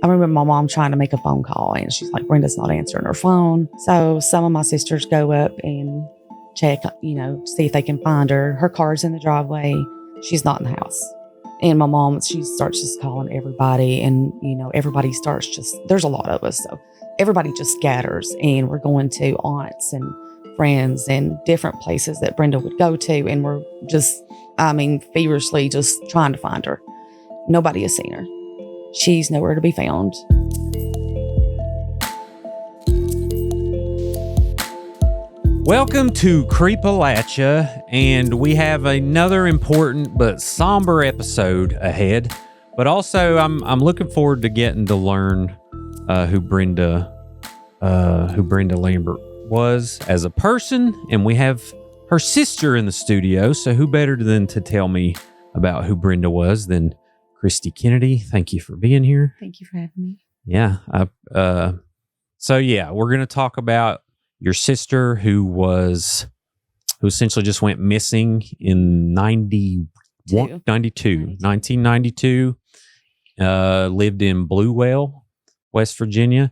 I remember my mom trying to make a phone call and she's like, Brenda's not answering her phone. So some of my sisters go up and check, see if they can find her. Her car's in the driveway. She's not in the house. And my mom, she starts just calling everybody and, everybody starts there's a lot of us. So everybody just scatters and we're going to aunts and friends and different places that Brenda would go to. And we're just, feverishly just trying to find her. Nobody has seen her. She's nowhere to be found. Welcome to Creepalachia, and we have another important but somber episode ahead. But also, I'm looking forward to getting to learn who Brenda Lambert was as a person, and we have her sister in the studio. So who better than to tell me about who Brenda was than Christy Kennedy? Thank you for being here. Thank you for having me. Yeah. We're going to talk about your sister who essentially just went missing in 1992, lived in Bluewell, West Virginia.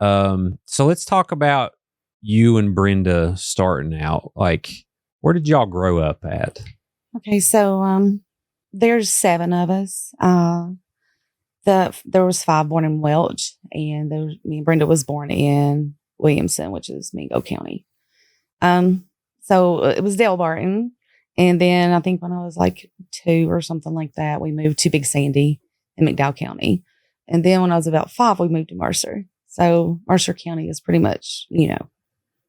So let's talk about you and Brenda starting out. Like, where did y'all grow up at? Okay. So, there's 7 of us. There was 5 born in Welch, and me and Brenda was born in Williamson, which is Mingo County. So it was Dale Barton. And then I think when I was like 2 or something like that, we moved to Big Sandy in McDowell County. And then when I was about 5, we moved to Mercer. So Mercer County is pretty much,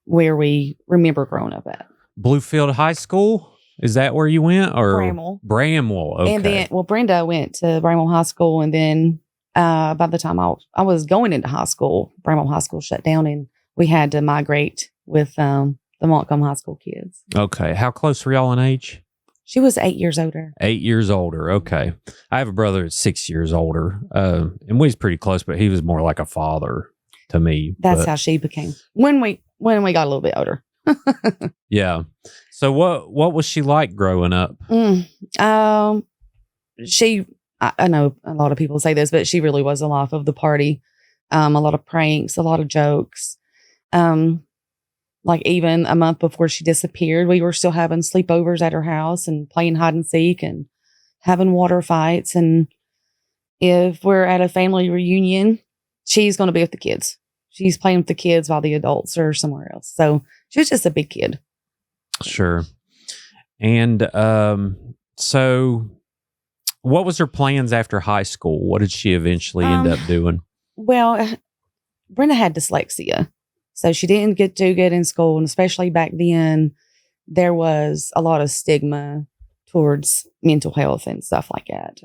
where we remember growing up at. Bluefield High School? Is that where you went? Or Bramwell. Okay. And then, Brenda went to Bramwell High School. And then by the time I was going into high school, Bramwell High School shut down and we had to migrate with the Montcalm High School kids. Okay. How close were y'all in age? She was 8 years older. 8 years older. Okay. I have a brother that's 6 years older. And we was pretty close, but he was more like a father to me. That's how she became when we got a little bit older. Yeah. So what was she like growing up? I know a lot of people say this, but she really was the life of the party. A lot of pranks, a lot of jokes. Like even a month before she disappeared, we were still having sleepovers at her house and playing hide and seek and having water fights. And if we're at a family reunion, she's going to be with the kids. She's playing with the kids while the adults are somewhere else. So she was just a big kid. Sure. And so what was her plans after high school? What did she eventually end up doing? Well, Brenda had dyslexia. So she didn't get too good in school. And especially back then, there was a lot of stigma towards mental health and stuff like that.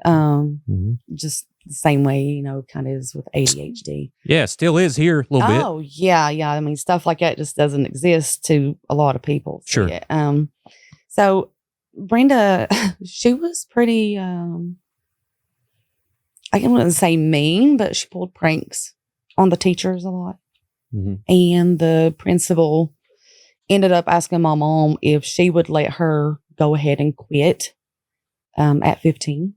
Just the same way, kind of is with ADHD. Yeah, still is here a little bit. Oh, yeah. I mean, stuff like that just doesn't exist to a lot of people. Sure. Yeah. So Brenda, she was pretty, I wouldn't say mean, but she pulled pranks on the teachers a lot. Mm-hmm. And the principal ended up asking my mom if she would let her go ahead and quit at 15.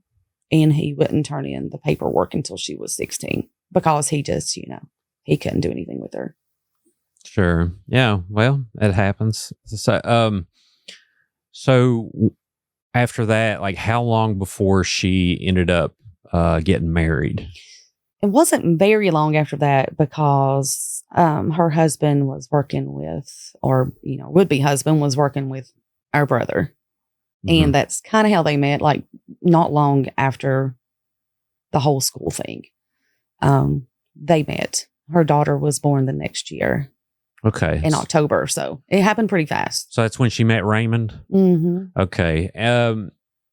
And he wouldn't turn in the paperwork until she was 16 because he just, he couldn't do anything with her. Sure. Yeah. Well, it happens. So after that, like how long before she ended up getting married? It wasn't very long after that because her husband was working with, or, would-be husband was working with our brother. Mm-hmm. And that's kind of how they met, like not long after the whole school thing. They met. Her daughter was born the next year. Okay. In October. So it happened pretty fast. So that's when she met Raymond? Mm-hmm. Okay.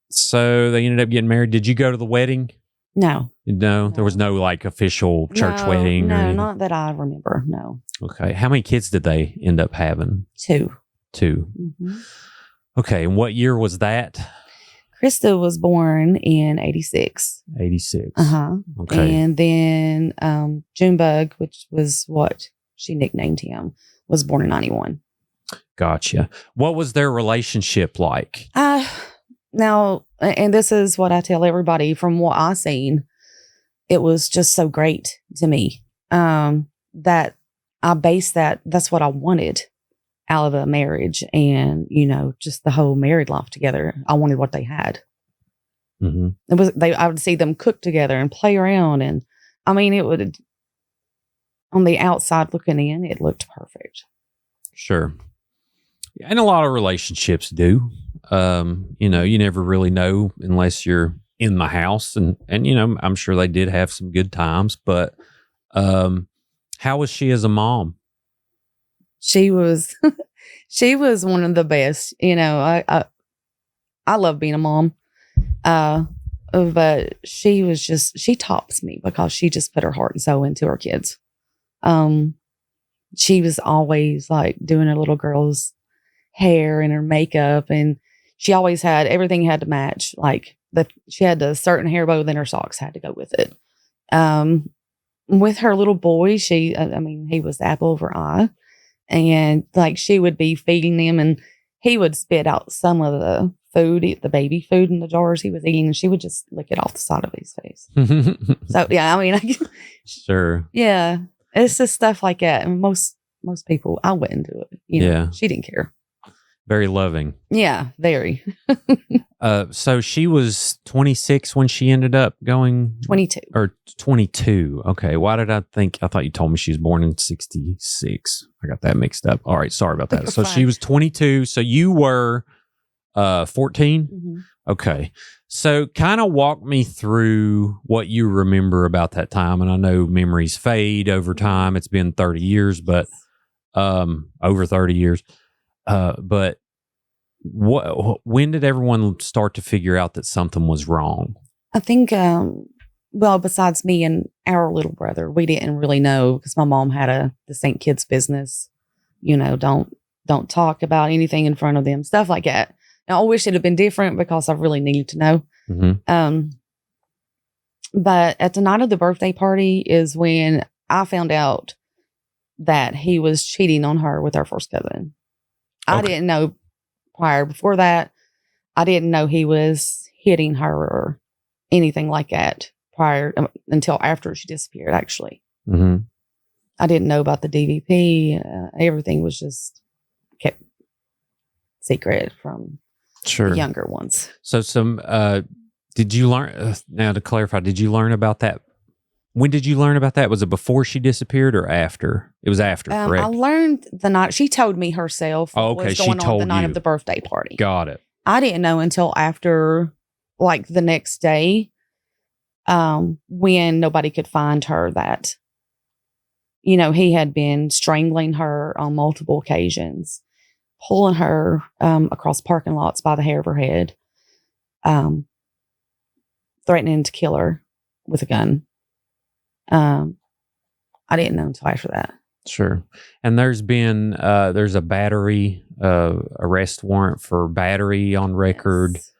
So they ended up getting married. Did you go to the wedding? No. No? There was no like official church wedding? No, or anything? not that I remember. No. Okay. How many kids did they end up having? 2. Mm-hmm. Okay. And what year was that? Krista was born in 86. 86. Uh-huh. Okay. And then Junebug, which was what she nicknamed him, was born in 91. Gotcha. What was their relationship like? Now, and this is what I tell everybody from what I've seen, it was just so great to me that I based that's what I wanted out of a marriage, and just the whole married life together. I wanted what they had. I would see them cook together and play around, and I mean, it would, on the outside looking in, it looked perfect. Sure. And a lot of relationships do. You never really know unless you're in the house, and I'm sure they did have some good times, but how was she as a mom? She was one of the best. I love being a mom. But she tops me because she just put her heart and soul into her kids. She was always like doing her little girl's hair and her makeup, and she always had everything had to match. Like she had a certain hair bow, then her socks had to go with it. With her little boy, he was the apple of her eye, and like she would be feeding him, and he would spit out some of the food, the baby food in the jars he was eating, and she would just lick it off the side of his face. So yeah, sure. Yeah, it's just stuff like that. And most people, I wouldn't do it. Yeah, she didn't care. Very loving. Yeah, very. So she was 26 when she ended up going 22 or 22. Okay. Why did I thought you told me she was born in 66. I got that mixed up. All right. Sorry about that. So she was 22. So you were 14. Mm-hmm. Okay. So kind of walk me through what you remember about that time. And I know memories fade over time. It's been 30 years, but over 30 years. But when did everyone start to figure out that something was wrong? I think, besides me and our little brother, we didn't really know, because my mom had the St. Kids business. Don't talk about anything in front of them, stuff like that. Now, I wish it had been different because I really needed to know. Mm-hmm. But at the night of the birthday party is when I found out that he was cheating on her with our first cousin. Okay. I didn't know prior. Before that, I didn't know he was hitting her or anything like that prior until after she disappeared, actually. Mm-hmm. I didn't know about the DVP. Everything was just kept secret from the younger ones. So did you learn, now to clarify, did you learn about that? When did you learn about that? Was it before she disappeared or after? It was after, correct? I learned the night. She told me herself what was going on the night of the birthday party. Got it. I didn't know until after, like, the next day, when nobody could find her, that, he had been strangling her on multiple occasions, pulling her across parking lots by the hair of her head, threatening to kill her with a gun. I didn't know until after that. Sure. And there's been, there's a battery, arrest warrant for battery on record, yes.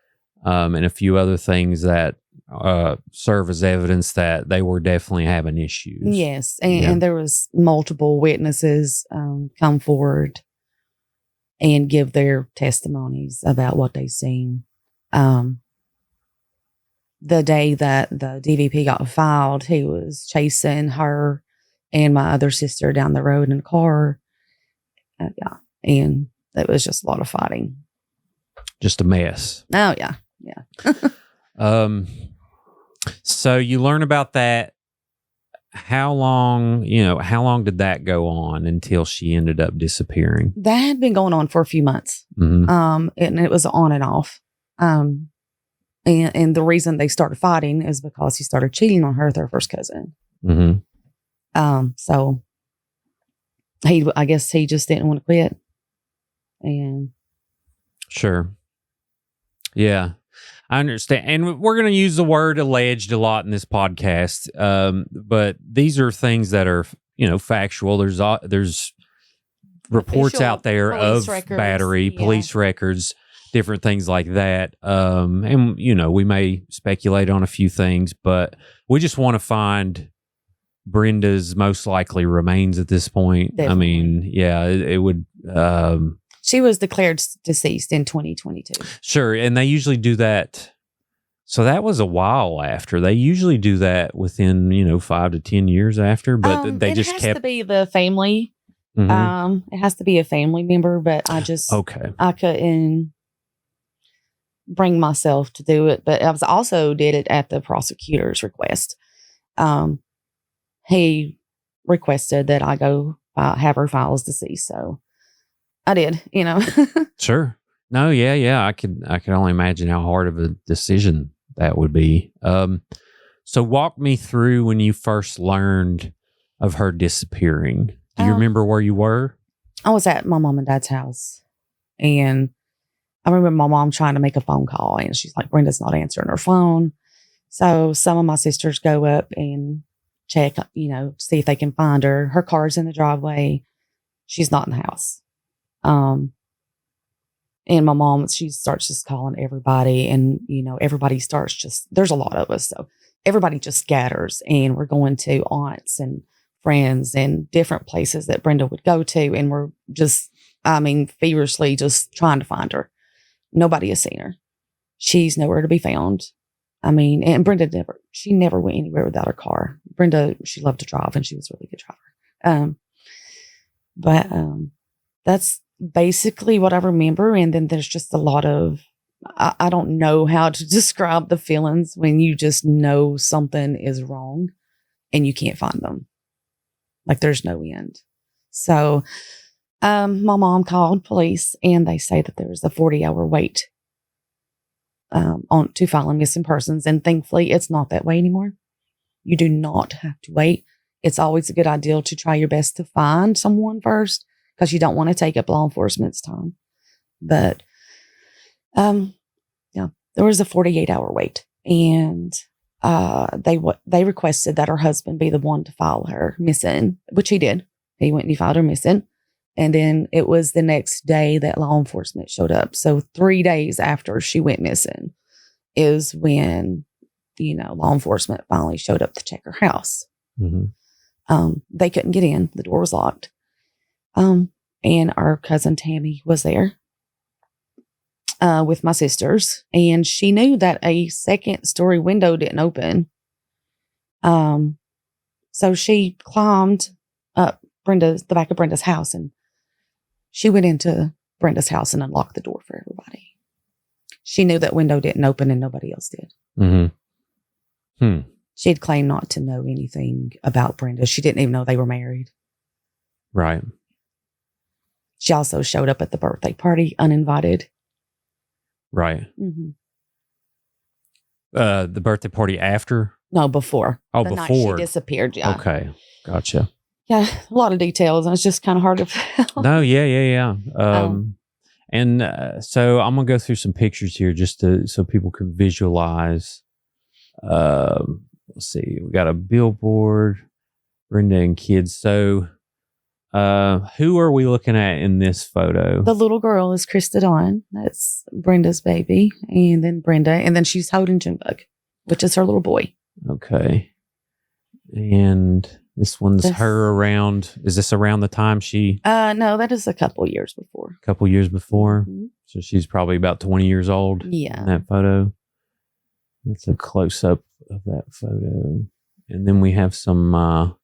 And a few other things that, serve as evidence that they were definitely having issues. Yes. And there was multiple witnesses, come forward and give their testimonies about what they've seen. The day that the DVP got filed, he was chasing her and my other sister down the road in a car. And it was just a lot of fighting. Just a mess. Oh, yeah. Yeah. So you learn about that. How long did that go on until she ended up disappearing? That had been going on for a few months. Mm-hmm. And it was on and off. And the reason they started fighting is because he started cheating on her with her first cousin. Mm-hmm. So I guess he just didn't want to quit. And sure. Yeah, I understand. And we're going to use the word alleged a lot in this podcast. But these are things that are, factual. There's reports official out there of records, battery, police records, different things like that. And, we may speculate on a few things, but we just want to find Brenda's most likely remains at this point. Definitely. I mean, yeah, it would. She was declared deceased in 2022. Sure. And they usually do that. So that was a while after. They usually do that within 5 to 10 years after, but they just It has to be the family. It has to be a family member, but I couldn't bring myself to do it. But I also did it at the prosecutor's request. He requested that I go have her file as deceased, so I did. Sure. No, yeah. I could only imagine how hard of a decision that would be. So walk me through when you first learned of her disappearing. Do you remember where you were? I was at my mom and dad's house, and I remember my mom trying to make a phone call, and she's like, Brenda's not answering her phone. So some of my sisters go up and check, see if they can find her. Her car's in the driveway. She's not in the house. And my mom, she starts just calling everybody, and, everybody starts there's a lot of us. So everybody just scatters, and we're going to aunts and friends and different places that Brenda would go to. And we're just, feverishly just trying to find her. Nobody has seen her. She's nowhere to be found. And Brenda never went anywhere without her car. Brenda, she loved to drive, and she was a really good driver. But that's basically what I remember. And then there's just a lot of, I don't know how to describe the feelings when you just know something is wrong and you can't find them. Like there's no end. So my mom called police, and they say that there was a 40-hour wait to file a missing persons. And thankfully, it's not that way anymore. You do not have to wait. It's always a good idea to try your best to find someone first, because you don't want to take up law enforcement's time. But there was a 48-hour wait, and they requested that her husband be the one to file her missing, which he did. He went and he filed her missing. And then it was the next day that law enforcement showed up. So 3 days after she went missing is when, law enforcement finally showed up to check her house. Mm-hmm. They couldn't get in. The door was locked. And our cousin Tammy was there with my sisters, and she knew that a second-story window didn't open. So she climbed up the back of Brenda's house, and she went into Brenda's house and unlocked the door for everybody. She knew that window didn't open, and nobody else did. Mm-hmm. She had claimed not to know anything about Brenda. She didn't even know they were married. Right. She also showed up at the birthday party uninvited. Right. Mm-hmm. The birthday party after? No, before. Oh, the before. Night she disappeared. Yeah. Okay. Gotcha. Yeah. A lot of details, and it's just kind of hard to tell. No, yeah. So I'm going to go through some pictures here just so people can visualize. Let's see. We got a billboard, Brenda and kids. So who are we looking at in this photo? The little girl is Christy Dawn. That's Brenda's baby. And then Brenda. And then she's holding Junebug, which is her little boy. Okay. And this one's her around. Is this around the time she? No, that is a couple years before. A couple years before. Mm-hmm. So she's probably about 20 years old. Yeah. In that photo. That's a close up of that photo. And then we have some,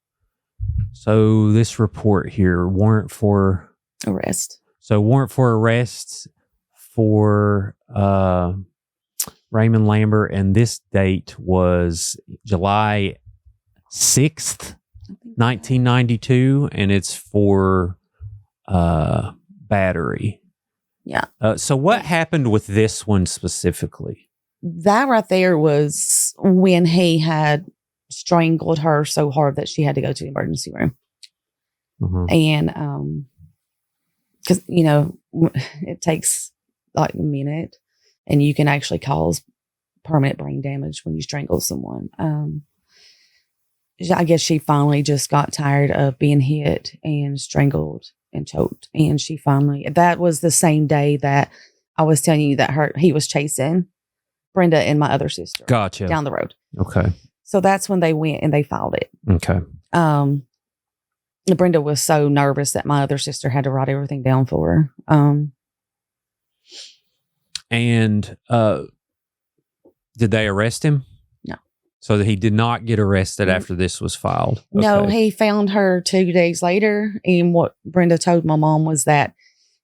so this report here, warrant for arrest. So warrant for arrest for Raymond Lambert, and this date was July 6th, 1992, and it's for battery. Yeah. So what happened with this one specifically? That right there was when he had strangled her so hard that she had to go to the emergency room. Mm-hmm. And because it takes like a minute, and you can actually cause permanent brain damage when you strangle someone. I guess she finally just got tired of being hit and strangled and choked, and that was the same day that I was telling you that he was chasing Brenda and my other sister. Gotcha. Down the road. Okay. So that's when they went and they filed it. Okay. Brenda was so nervous that my other sister had to write everything down for her. Did they arrest him? No. So that he did not get arrested after this was filed? Okay. No, he found her 2 days later. And what Brenda told my mom was that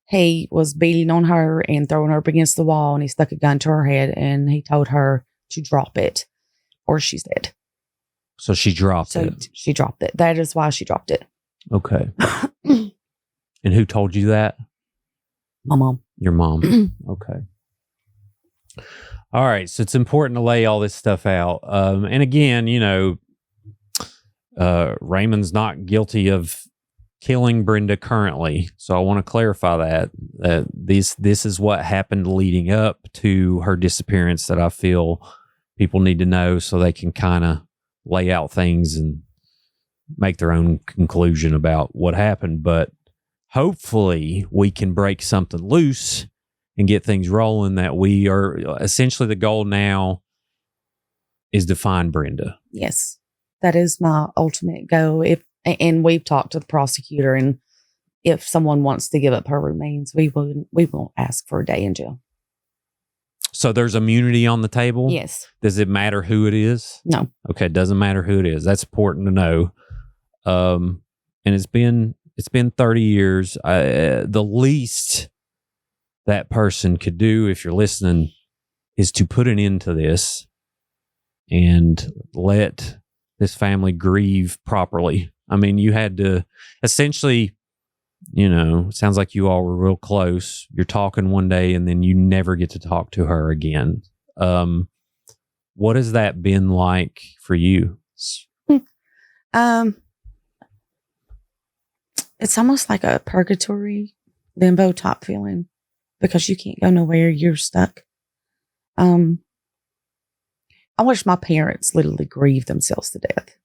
he was beating on her and throwing her up against the wall, and he stuck a gun to her head, and he told her to drop it or she's dead. So she dropped it. So she dropped it. That is why she dropped it. Okay. And who told you that? My mom. Your mom. Okay. All right. So it's important to lay all this stuff out. And again, Raymond's not guilty of killing Brenda currently. So I want to clarify that this is what happened leading up to her disappearance that I feel people need to know so they can kind of lay out things and make their own conclusion about what happened. But hopefully we can break something loose and get things rolling. That we are essentially, the goal now is to find Brenda. Yes, that is my ultimate goal. And we've talked to the prosecutor, and if someone wants to give up her remains, we won't ask for a day in jail. So there's immunity on the table? Yes. Does it matter who it is? No. Okay, it doesn't matter who it is. That's important to know. And it's been 30 years. The least that person could do, if you're listening, is to put an end to this and let this family grieve properly. I mean, you had to essentially, it sounds like you all were real close. You're talking one day and then you never get to talk to her again. What has that been like for you? It's almost like a purgatory limbo type feeling because you can't go nowhere. You're stuck. I wish my parents literally grieved themselves to death.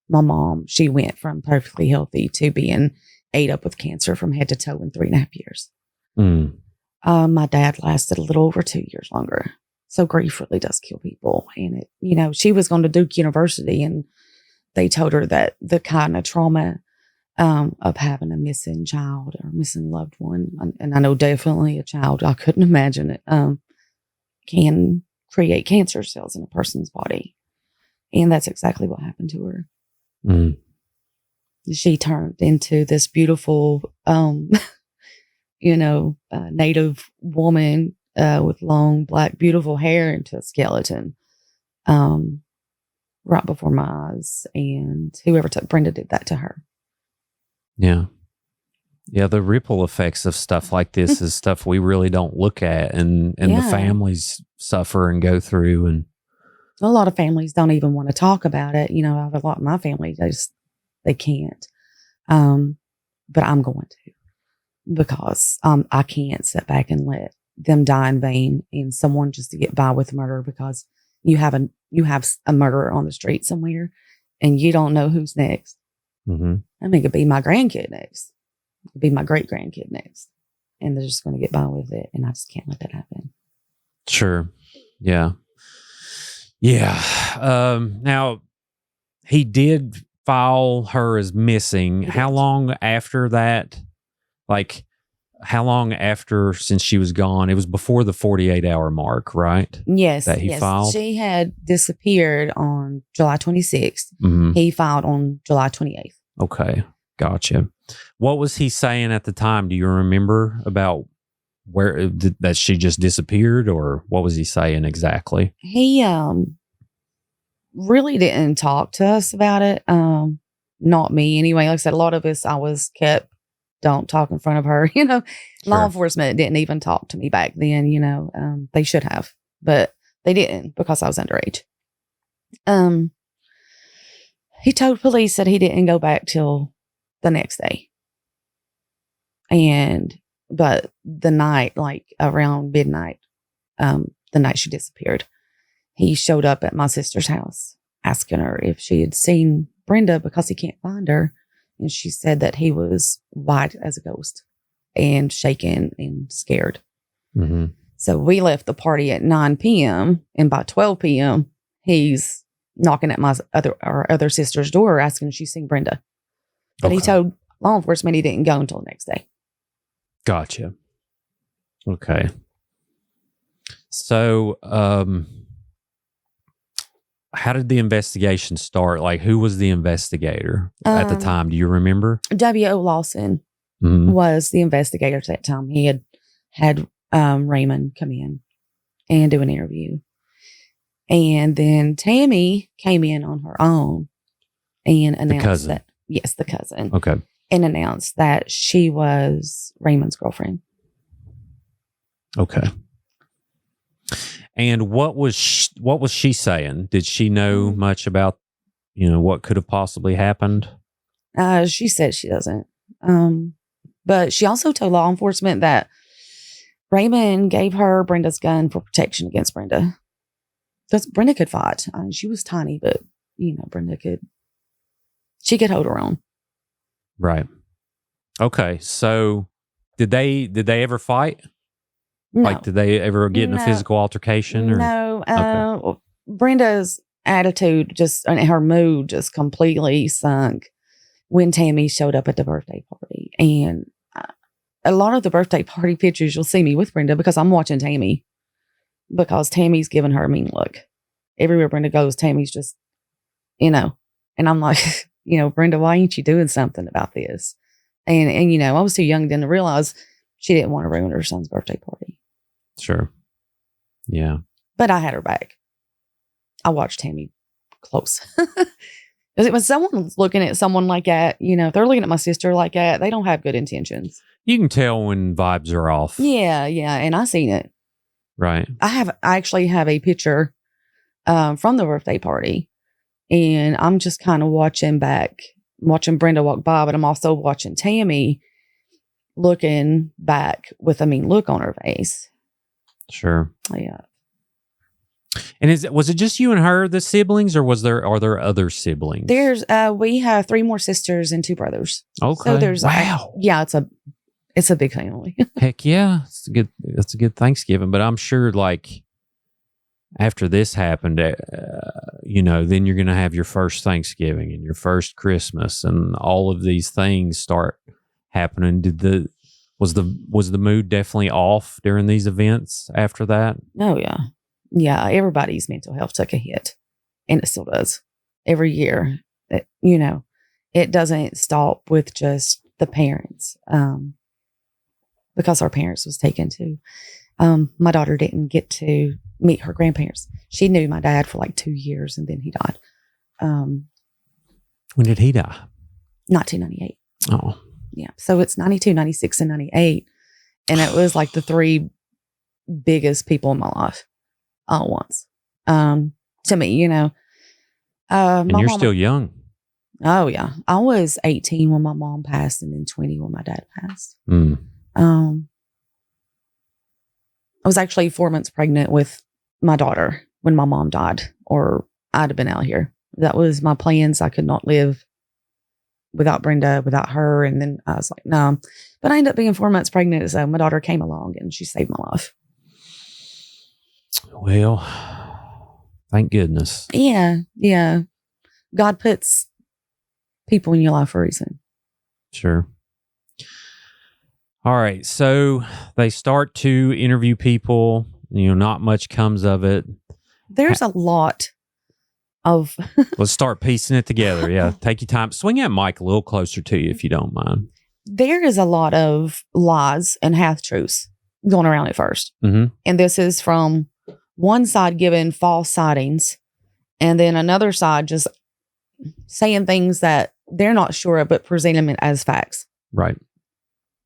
My mom, she went from perfectly healthy to being ate up with cancer from head to toe in 3.5 years. My dad lasted a little over 2 years longer. So grief really does kill people. And she was going to Duke University, and they told her that the kind of trauma of having a missing child or missing loved one, and I know definitely a child, I couldn't imagine it, can create cancer cells in a person's body. And that's exactly what happened to her. She turned into this beautiful, native woman with long, black, beautiful hair into a skeleton right before my eyes. And whoever took Brenda did that to her. Yeah. Yeah, the ripple effects of stuff like this is stuff we really don't look at, and the families suffer and go through. And a lot of families don't even want to talk about it. I have a lot of my family, they can't. But I'm going to, because I can't sit back and let them die in vain and someone just to get by with murder because you have a murderer on the street somewhere and you don't know who's next. Mm-hmm. I mean, it could be my grandkid next. It could be my great grandkid next. And they're just going to get by with it. And I just can't let that happen. Sure. Yeah. Yeah. Now, he did file her as missing. How long after that? Like, how long after since she was gone? It was before the 48-hour mark, right? Yes. That he filed? She had disappeared on July 26th. Mm-hmm. He filed on July 28th. Okay. Gotcha. What was he saying at the time? Do you remember about where that she just disappeared, or what was he saying exactly? He really didn't talk to us about it. Not me anyway. Like I said, a lot of us, I was kept, don't talk in front of her. Sure. Law enforcement didn't even talk to me back then. They should have, but they didn't because I was underage. He told police that he didn't go back till the next day. But the night, like around midnight, the night she disappeared, he showed up at my sister's house asking her if she had seen Brenda because he can't find her. And she said that he was white as a ghost and shaken and scared. Mm-hmm. So we left the party at 9 p.m. and by 12 p.m. he's knocking at my other sister's door asking if she's seen Brenda. But he told law enforcement he didn't go until the next day. Gotcha. Okay. So, how did the investigation start? Like, who was the investigator at the time? Do you remember? W.O. Lawson was the investigator at that time. He had Raymond come in and do an interview. And then Tammy came in on her own and announced that, yes, the cousin. Okay. And announced that she was Raymond's girlfriend. Okay. And what was she saying? Did she know much about, what could have possibly happened? She said she doesn't. But she also told law enforcement that Raymond gave her Brenda's gun for protection against Brenda. Because Brenda could fight. She was tiny, but, she could hold her own. Right. Okay. So did they ever fight? No. Like, did they ever get in a physical altercation? Or? No. Okay. Brenda's attitude and her mood just completely sunk when Tammy showed up at the birthday party. And a lot of the birthday party pictures, you'll see me with Brenda because I'm watching Tammy. Because Tammy's giving her a mean look. Everywhere Brenda goes, Tammy's just, and I'm like, Brenda, why ain't you doing something about this? And I was too young then to realize she didn't want to ruin her son's birthday party. Sure. Yeah. But I had her back. I watched Tammy close. Because when someone's looking at someone like that, if they're looking at my sister like that, they don't have good intentions. You can tell when vibes are off. Yeah. And I seen it. Right. I actually have a picture from the birthday party, and I'm just kind of watching Brenda walk by, but I'm also watching Tammy looking back with a mean look on her face. Sure. Yeah. And was it just you and her, the siblings, or are there other siblings? We have 3 more sisters and 2 brothers. Okay. So wow. It's a big family. Heck yeah. It's a good Thanksgiving, but I'm sure like after this happened, then you're going to have your first Thanksgiving and your first Christmas and all of these things start happening. Was the mood definitely off during these events after that? Oh yeah. Yeah. Everybody's mental health took a hit, and it still does every year. It doesn't stop with just the parents. Because our parents was taken too. My daughter didn't get to meet her grandparents. She knew my dad for like 2 years, and then he died. When did he die? 1998. Oh. Yeah. So it's 92, 96, and 98. And it was like the 3 biggest people in my life all at once. To me, and you're still young. Oh, yeah. I was 18 when my mom passed, and then 20 when my dad passed. I was actually 4 months pregnant with my daughter when my mom died, or I'd have been out here. That was my plans. I could not live without Brenda, without her. And then I was like, no. But I ended up being 4 months pregnant. So my daughter came along and she saved my life. Well, thank goodness. Yeah. Yeah. God puts people in your life for a reason. Sure. All right. So they start to interview people. Not much comes of it. There's a lot of... Let's start piecing it together. Yeah. Take your time. Swing that mic a little closer to you if you don't mind. There is a lot of lies and half-truths going around at first. Mm-hmm. And this is from one side giving false sightings, and then another side just saying things that they're not sure of, but presenting them as facts. Right.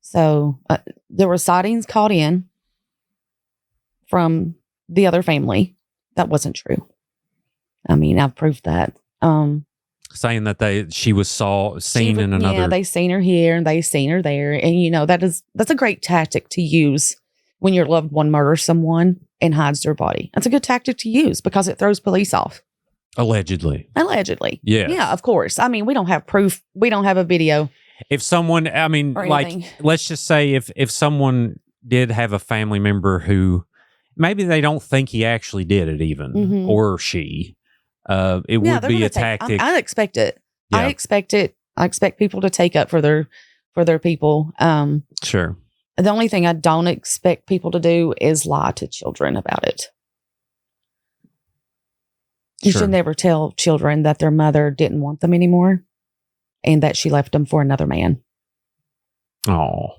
So there were sightings called in from the other family. That wasn't true. I mean, I've proved that. Saying that she was seen in another. Yeah, they seen her here and they seen her there. And that's a great tactic to use when your loved one murders someone and hides their body. That's a good tactic to use because it throws police off. Allegedly. Yeah. Yeah, of course. I mean, we don't have proof. We don't have a video. If someone, let's just say if someone did have a family member who maybe they don't think he actually did it even, or she, it would be a tactic. I expect it. Yeah. I expect it. I expect people to take up for their people. Sure. The only thing I don't expect people to do is lie to children about it. You Sure. should never tell children that their mother didn't want them anymore and that she left them for another man. Oh,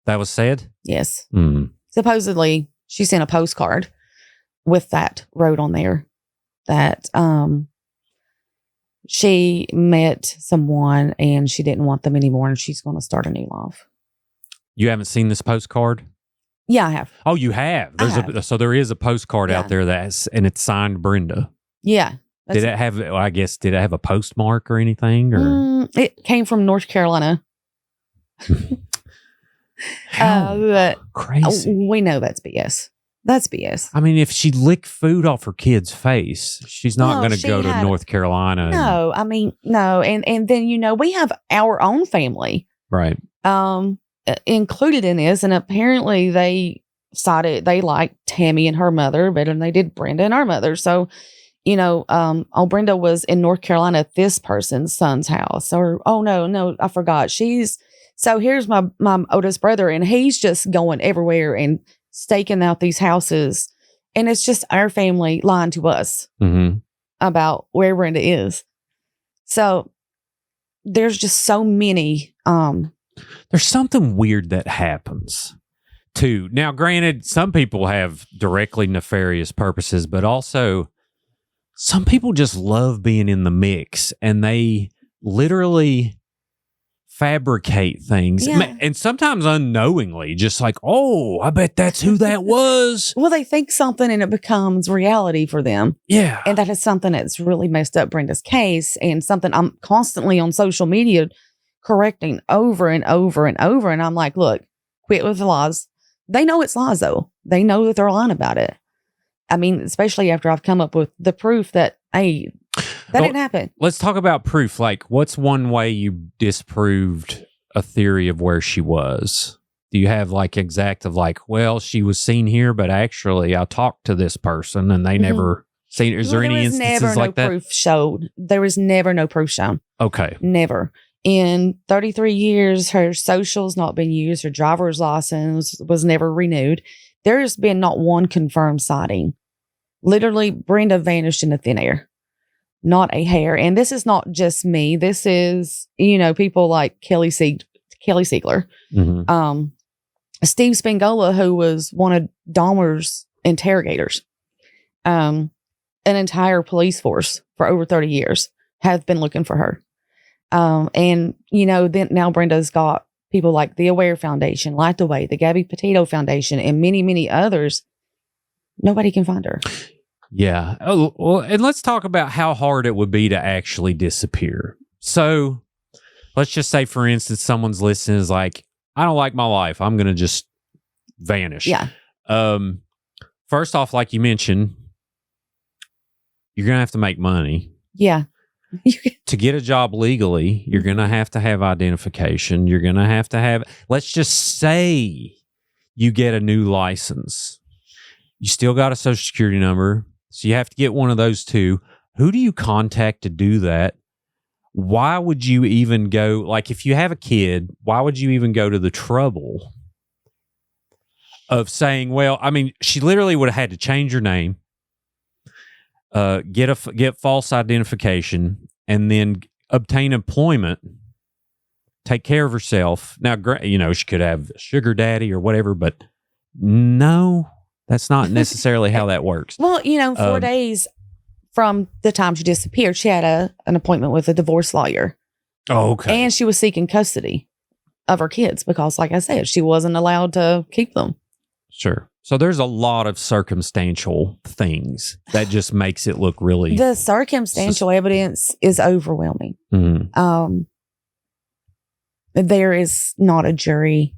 that was said? Yes. Mm. Supposedly, she sent a postcard with that wrote on there that she met someone and she didn't want them anymore and she's going to start a new life. You haven't seen this postcard? Yeah, I have. Oh, you have. So there is a postcard out there and it's signed Brenda. Yeah. Did it have? I guess did it have a postmark or anything? Or it came from North Carolina. How crazy! We know that's BS. That's BS. I mean, if she licked food off her kid's face, she's not going to go to North Carolina. No, I mean, no. And then, we have our own family. Right. Included in this. And apparently they liked Tammy and her mother better than they did Brenda and our mother. So, Brenda was in North Carolina at this person's son's house. Or, no, I forgot. So here's my oldest brother, and he's just going everywhere and staking out these houses. And it's just our family lying to us about where Brenda is. So there's just so many. There's something weird that happens too. Now, granted, some people have directly nefarious purposes, but also some people just love being in the mix and they literally fabricate things. Yeah. And sometimes unknowingly, just like, oh, I bet that's who that was. Well, they think something and it becomes reality for them. Yeah. And that is something that's really messed up Brenda's case and something I'm constantly on social media correcting over and over and over. And I'm like, look, quit with the lies. They know it's lies, though. They know that they're lying about it. I mean, especially after I've come up with the proof that, hey, that didn't happen. Let's talk about proof. Like, what's one way you disproved a theory of where she was? Do you have well, she was seen here, but actually I talked to this person and they never seen her. Is there any instances like that? Proof showed. There was never no proof shown. Okay. Never. In 33 years, her social's not been used. Her driver's license was never renewed. There has been not one confirmed sighting. Literally, Brenda vanished into thin air. Not a hair. And this is not just me. This is, people like Kelly Siegler. Steve Spingola, who was one of Dahmer's interrogators. An entire police force for over 30 years have been looking for her. Then now Brenda's got people like the Aware Foundation, Light the Way, the Gabby Petito Foundation, and many, many others. Nobody can find her. Yeah. Oh, well, and let's talk about how hard it would be to actually disappear. So let's just say, for instance, someone's listening is like, I don't like my life. I'm going to just vanish. Yeah. First off, like you mentioned, you're going to have to make money. Yeah. To get a job legally, you're going to have identification. You're going to have, let's just say you get a new license. You still got a social security number. So you have to get one of those two. Who do you contact to do that? Why would you even go, like if you have a kid, why would you even go to the trouble of saying, well, I mean, she literally would have had to change her name, get false identification, and then obtain employment, take care of herself. Now, she could have a sugar daddy or whatever, but no, that's not necessarily how that works. Well, 4 days from the time she disappeared, she had an appointment with a divorce lawyer. Oh, okay. And she was seeking custody of her kids because, like I said, she wasn't allowed to keep them. Sure. So there's a lot of circumstantial things that just makes it look really... The circumstantial evidence is overwhelming. Mm-hmm. There is not a jury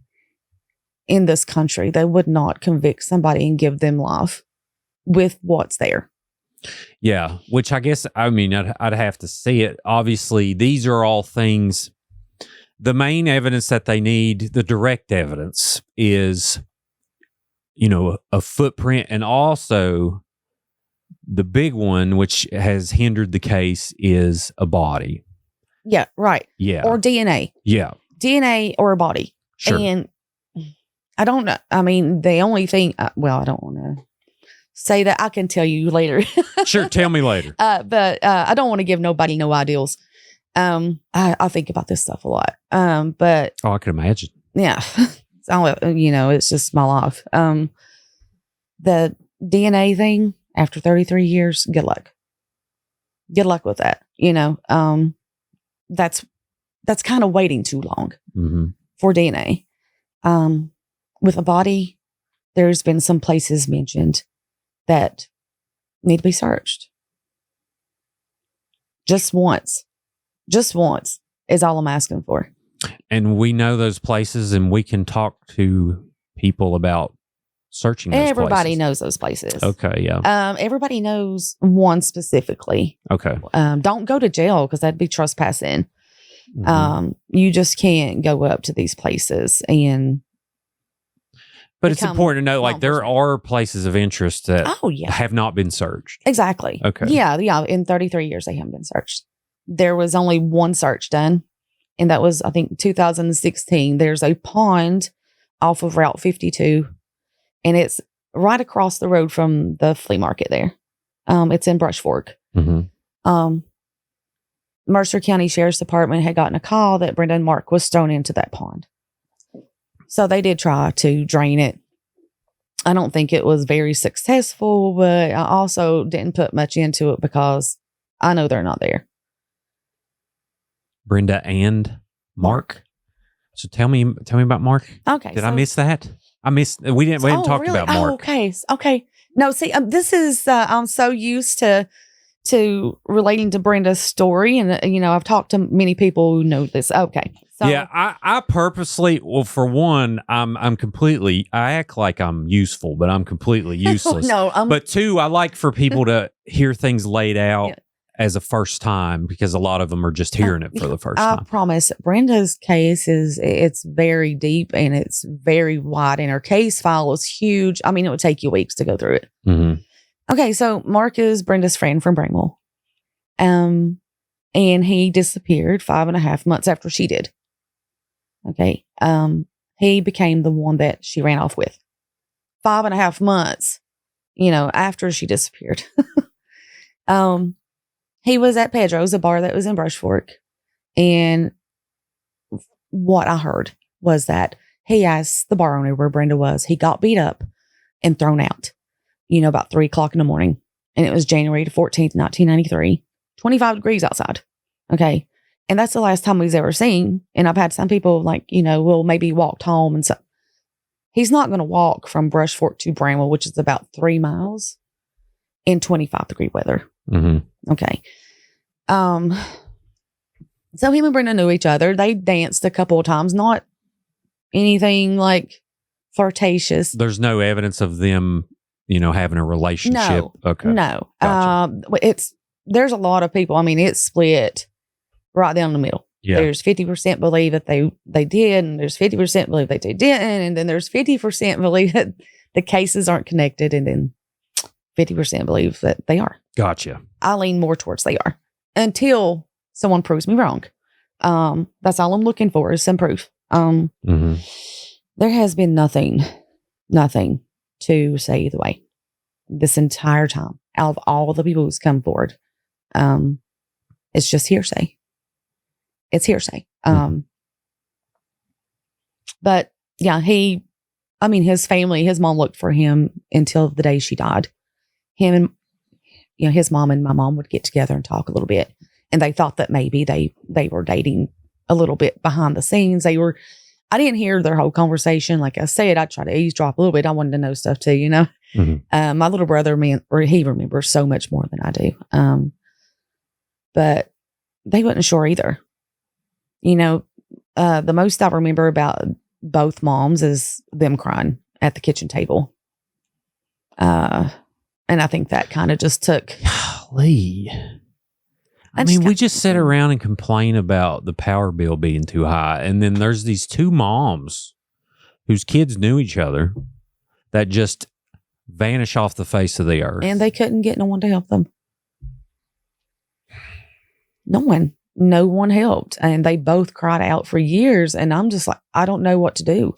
in this country that would not convict somebody and give them life with what's there. Yeah, which I guess, I'd have to see it. Obviously, these are all things... The main evidence that they need, the direct evidence, is... a footprint, and also the big one, which has hindered the case, is a body. Yeah, right. Yeah. Or DNA. Yeah. DNA or a body. Sure. And I don't know. I mean, the only thing, I don't want to say that. I can tell you later. Sure, tell me later. But I don't want to give nobody no ideals. I think about this stuff a lot. But I can imagine. yeah, so, it's just my life. The DNA thing after 33 years, good luck. Good luck with that. That's kind of waiting too long for DNA. With a body, there's been some places mentioned that need to be searched. Just once is all I'm asking for. And we know those places, and we can talk to people about searching those Everybody places. knows those places. Okay, yeah. Everybody knows one specifically. Okay. Don't go to jail because that'd be trespassing. You just can't go up to these places and. But it's important to know, like, there are places of interest that have not been searched. Exactly. Okay. Yeah. In 33 years, they haven't been searched. There was only one search done, and that was, I think, 2016. There's a pond off of Route 52, and it's right across the road from the flea market there. It's in Brush Fork. Mercer County Sheriff's Department had gotten a call that Brenda and Mark was thrown into that pond. So they did try to drain it. I don't think it was very successful, but I also didn't put much into it because I know they're not there. Brenda and Mark. So tell me about Mark. Okay. Did I miss that? We didn't talk really? about Mark. Okay. No, see, this is, I'm so used to relating to Brenda's story. And, I've talked to many people who know this. Okay. So, yeah, I purposely, well, for one, I act like I'm useful, but I'm completely useless. But two, I like for people to hear things laid out as a first time, because a lot of them are just hearing it for the first time. I promise Brenda's case it's very deep and it's very wide, and her case file is huge. I mean, it would take you weeks to go through it. Okay. So Mark is Brenda's friend from Bramwell. And he disappeared 5.5 months after she did. Okay. He became the one that she ran off with 5.5 months, after she disappeared. He was at Pedro's, a bar that was in Brush Fork. And what I heard was that he asked the bar owner where Brenda was. He got beat up and thrown out, about 3:00 in the morning. And it was January 14th, 1993, 25 degrees outside. Okay. And that's the last time he's ever seen. And I've had some people well, maybe walked home and so. He's not going to walk from Brush Fork to Bramwell, which is about 3 miles in 25-degree weather. Okay. So him and Brenda knew each other. They danced a couple of times, not anything like flirtatious. There's no evidence of them, having a relationship. No. Okay. No. Gotcha. There's a lot of people. I mean, it's split right down the middle. Yeah. There's 50% believe that they did, and there's 50% believe that they didn't, and then there's 50% believe that the cases aren't connected, and then 50% believe that they are. Gotcha. I lean more towards they are until someone proves me wrong. That's all I'm looking for is some proof. There has been nothing to say either way this entire time. Out of all the people who's come forward, it's just hearsay. It's hearsay. But yeah, his family, his mom looked for him until the day she died. Him and, his mom and my mom would get together and talk a little bit. And they thought that maybe they were dating a little bit behind the scenes. I didn't hear their whole conversation. Like I said, I tried to eavesdrop a little bit. I wanted to know stuff too, My little brother, he remembers so much more than I do. But they wasn't sure either. The most I remember about both moms is them crying at the kitchen table. And I think that kind of just took. Golly. We just sit around and complain about the power bill being too high. And then there's these two moms whose kids knew each other that just vanish off the face of the earth. And they couldn't get no one to help them. No one helped. And they both cried out for years. And I'm just like, I don't know what to do.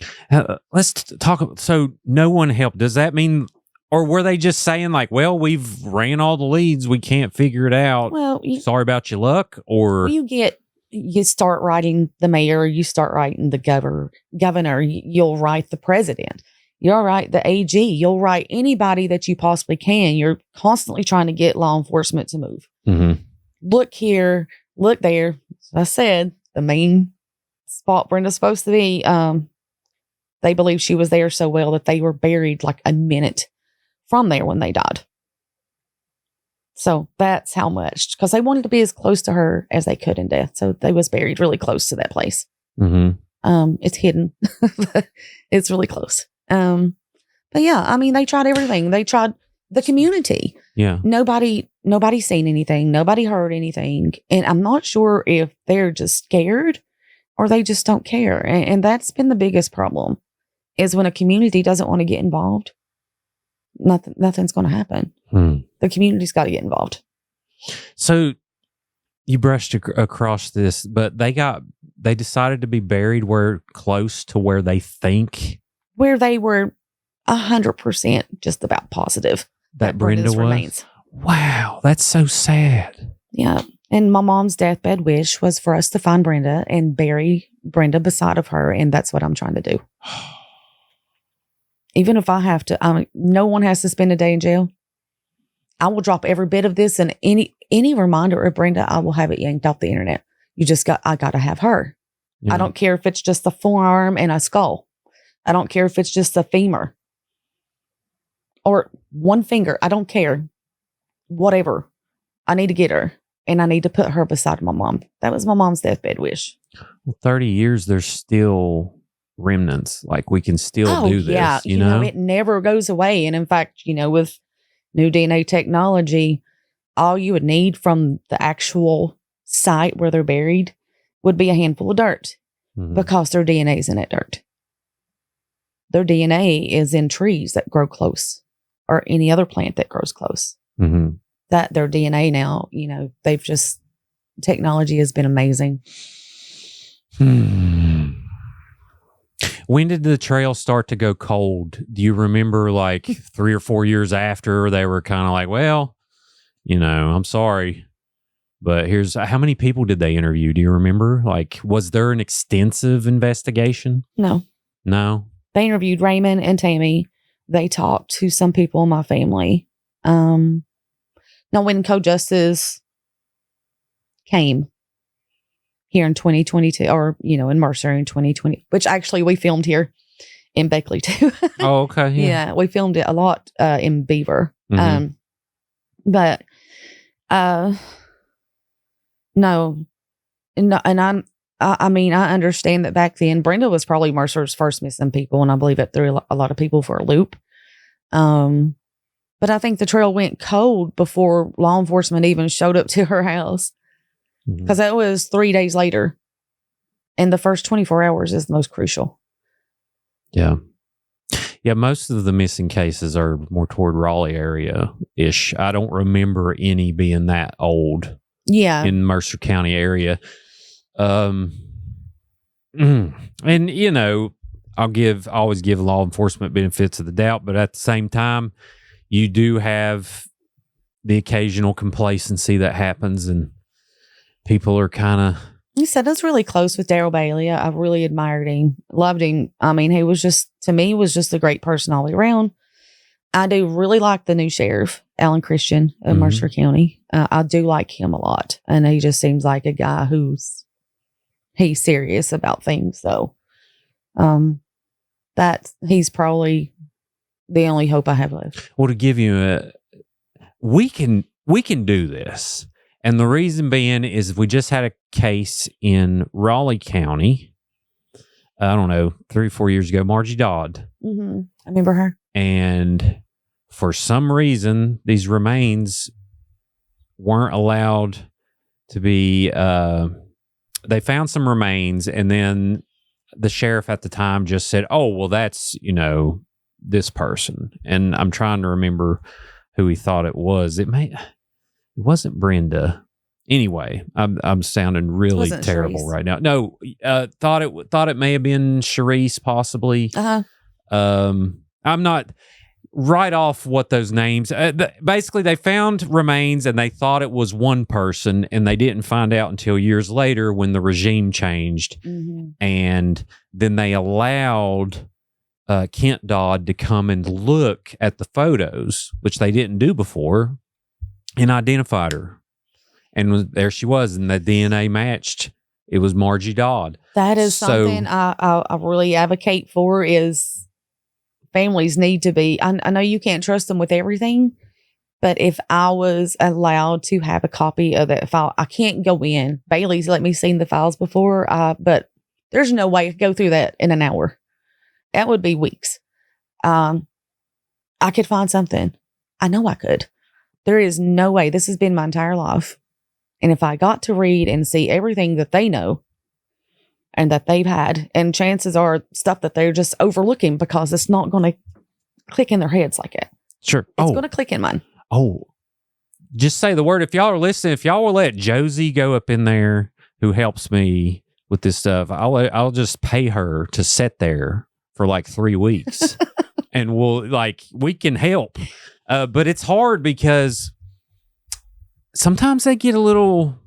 Let's talk. So no one helped. Does that mean Or were they just saying like, well, we've ran all the leads, we can't figure it out. Well, sorry about your luck. Or you start writing the mayor, you start writing the governor, you'll write the president, you'll write the AG, you'll write anybody that you possibly can. You're constantly trying to get law enforcement to move. Mm-hmm. Look here, look there. As I said, the main spot Brenda's supposed to be, they believe she was there so well that they were buried like a minute from there when they died. So that's how much, because they wanted to be as close to her as they could in death. So they was buried really close to that place. Mm-hmm. It's hidden. It's really close. But yeah, I mean, they tried everything. They tried the community. Yeah. Nobody seen anything. Nobody heard anything. And I'm not sure if they're just scared or they just don't care. And that's been the biggest problem, is when a community doesn't want to get involved, nothing's going to happen. The community's got to get involved. So you brushed across this, but they decided to be buried close to where they think, where they were 100% just about positive that Brenda was. Remains. Wow, that's so sad. Yeah. And my mom's deathbed wish was for us to find Brenda and bury Brenda beside of her. And that's what I'm trying to do. Even if I have to, no one has to spend a day in jail. I will drop every bit of this, and any reminder of Brenda, I will have it yanked off the internet. I got to have her. Yeah. I don't care if it's just a forearm and a skull. I don't care if it's just a femur or one finger. I don't care. Whatever. I need to get her, and I need to put her beside my mom. That was my mom's deathbed wish. Well, 30 years, there's still remnants. Like, we can still do this. Yeah. You know, it never goes away. And in fact, with new DNA technology, all you would need from the actual site where they're buried would be a handful of dirt, because their DNA is in that dirt. Their DNA is in trees that grow close, or any other plant that grows close. Mm-hmm. That their DNA now, technology has been amazing. When did the trail start to go cold? Do you remember, like 3 or 4 years after, they were kind of like, well, I'm sorry, but here's how many people did they interview? Do you remember? Like, was there an extensive investigation? No. They interviewed Raymond and Tammy. They talked to some people in my family. Now, when Co-Justice came here in 2022, or, in Mercer in 2020, which actually we filmed here in Beckley too. Oh, okay. Yeah, we filmed it a lot in Beaver. Mm-hmm. But no, and I understand that back then Brenda was probably Mercer's first missing people, and I believe it threw a lot of people for a loop. But I think the trail went cold before law enforcement even showed up to her house, because that was 3 days later, and the first 24 hours is the most crucial. Yeah. Yeah, most of the missing cases are more toward Raleigh area-ish. I don't remember any being that old. Yeah. In Mercer County area. And, I always give law enforcement benefits of the doubt, but at the same time, you do have the occasional complacency that happens, and people are kind of... You said I was really close with Daryl Bailey. I really admired him, loved him. I mean, he was just a great person all the way around. I do really like the new sheriff, Alan Christian of Mercer County. I do like him a lot. And he just seems like a guy he's serious about things. So that he's probably the only hope I have left. Well, to give you we can do this. And the reason being is we just had a case in Raleigh County, I don't know, 3 or 4 years ago, Margie Dodd. Mm-hmm. I remember her. And for some reason, these remains weren't allowed to be, they found some remains, and then the sheriff at the time just said, oh, well, that's, this person. And I'm trying to remember who he thought it was. It wasn't Brenda. Anyway, I'm sounding really terrible right now. No, thought it may have been Charisse, possibly. Uh-huh. I'm not. right off what those names. Basically, they found remains and they thought it was one person, and they didn't find out until years later when the regime changed, and then they allowed Kent Dodd to come and look at the photos, which they didn't do before, and identified her. And there she was, and the DNA matched. It was Margie Dodd. That is something I really advocate for. Is families need to be. I know you can't trust them with everything, but if I was allowed to have a copy of that file, I can't go in. Bailey's let me see the files before, but there's no way I could go through that in an hour. That would be weeks. I could find something. I know I could. There is no way. This has been my entire life. And if I got to read and see everything that they know and that they've had, and chances are stuff that they're just overlooking because it's not going to click in their heads like it. Sure. It's going to click in mine. Oh, just say the word. If y'all are listening, if y'all will let Josie go up in there, who helps me with this stuff, I'll just pay her to sit there for like 3 weeks and we can help. But it's hard because sometimes they get a little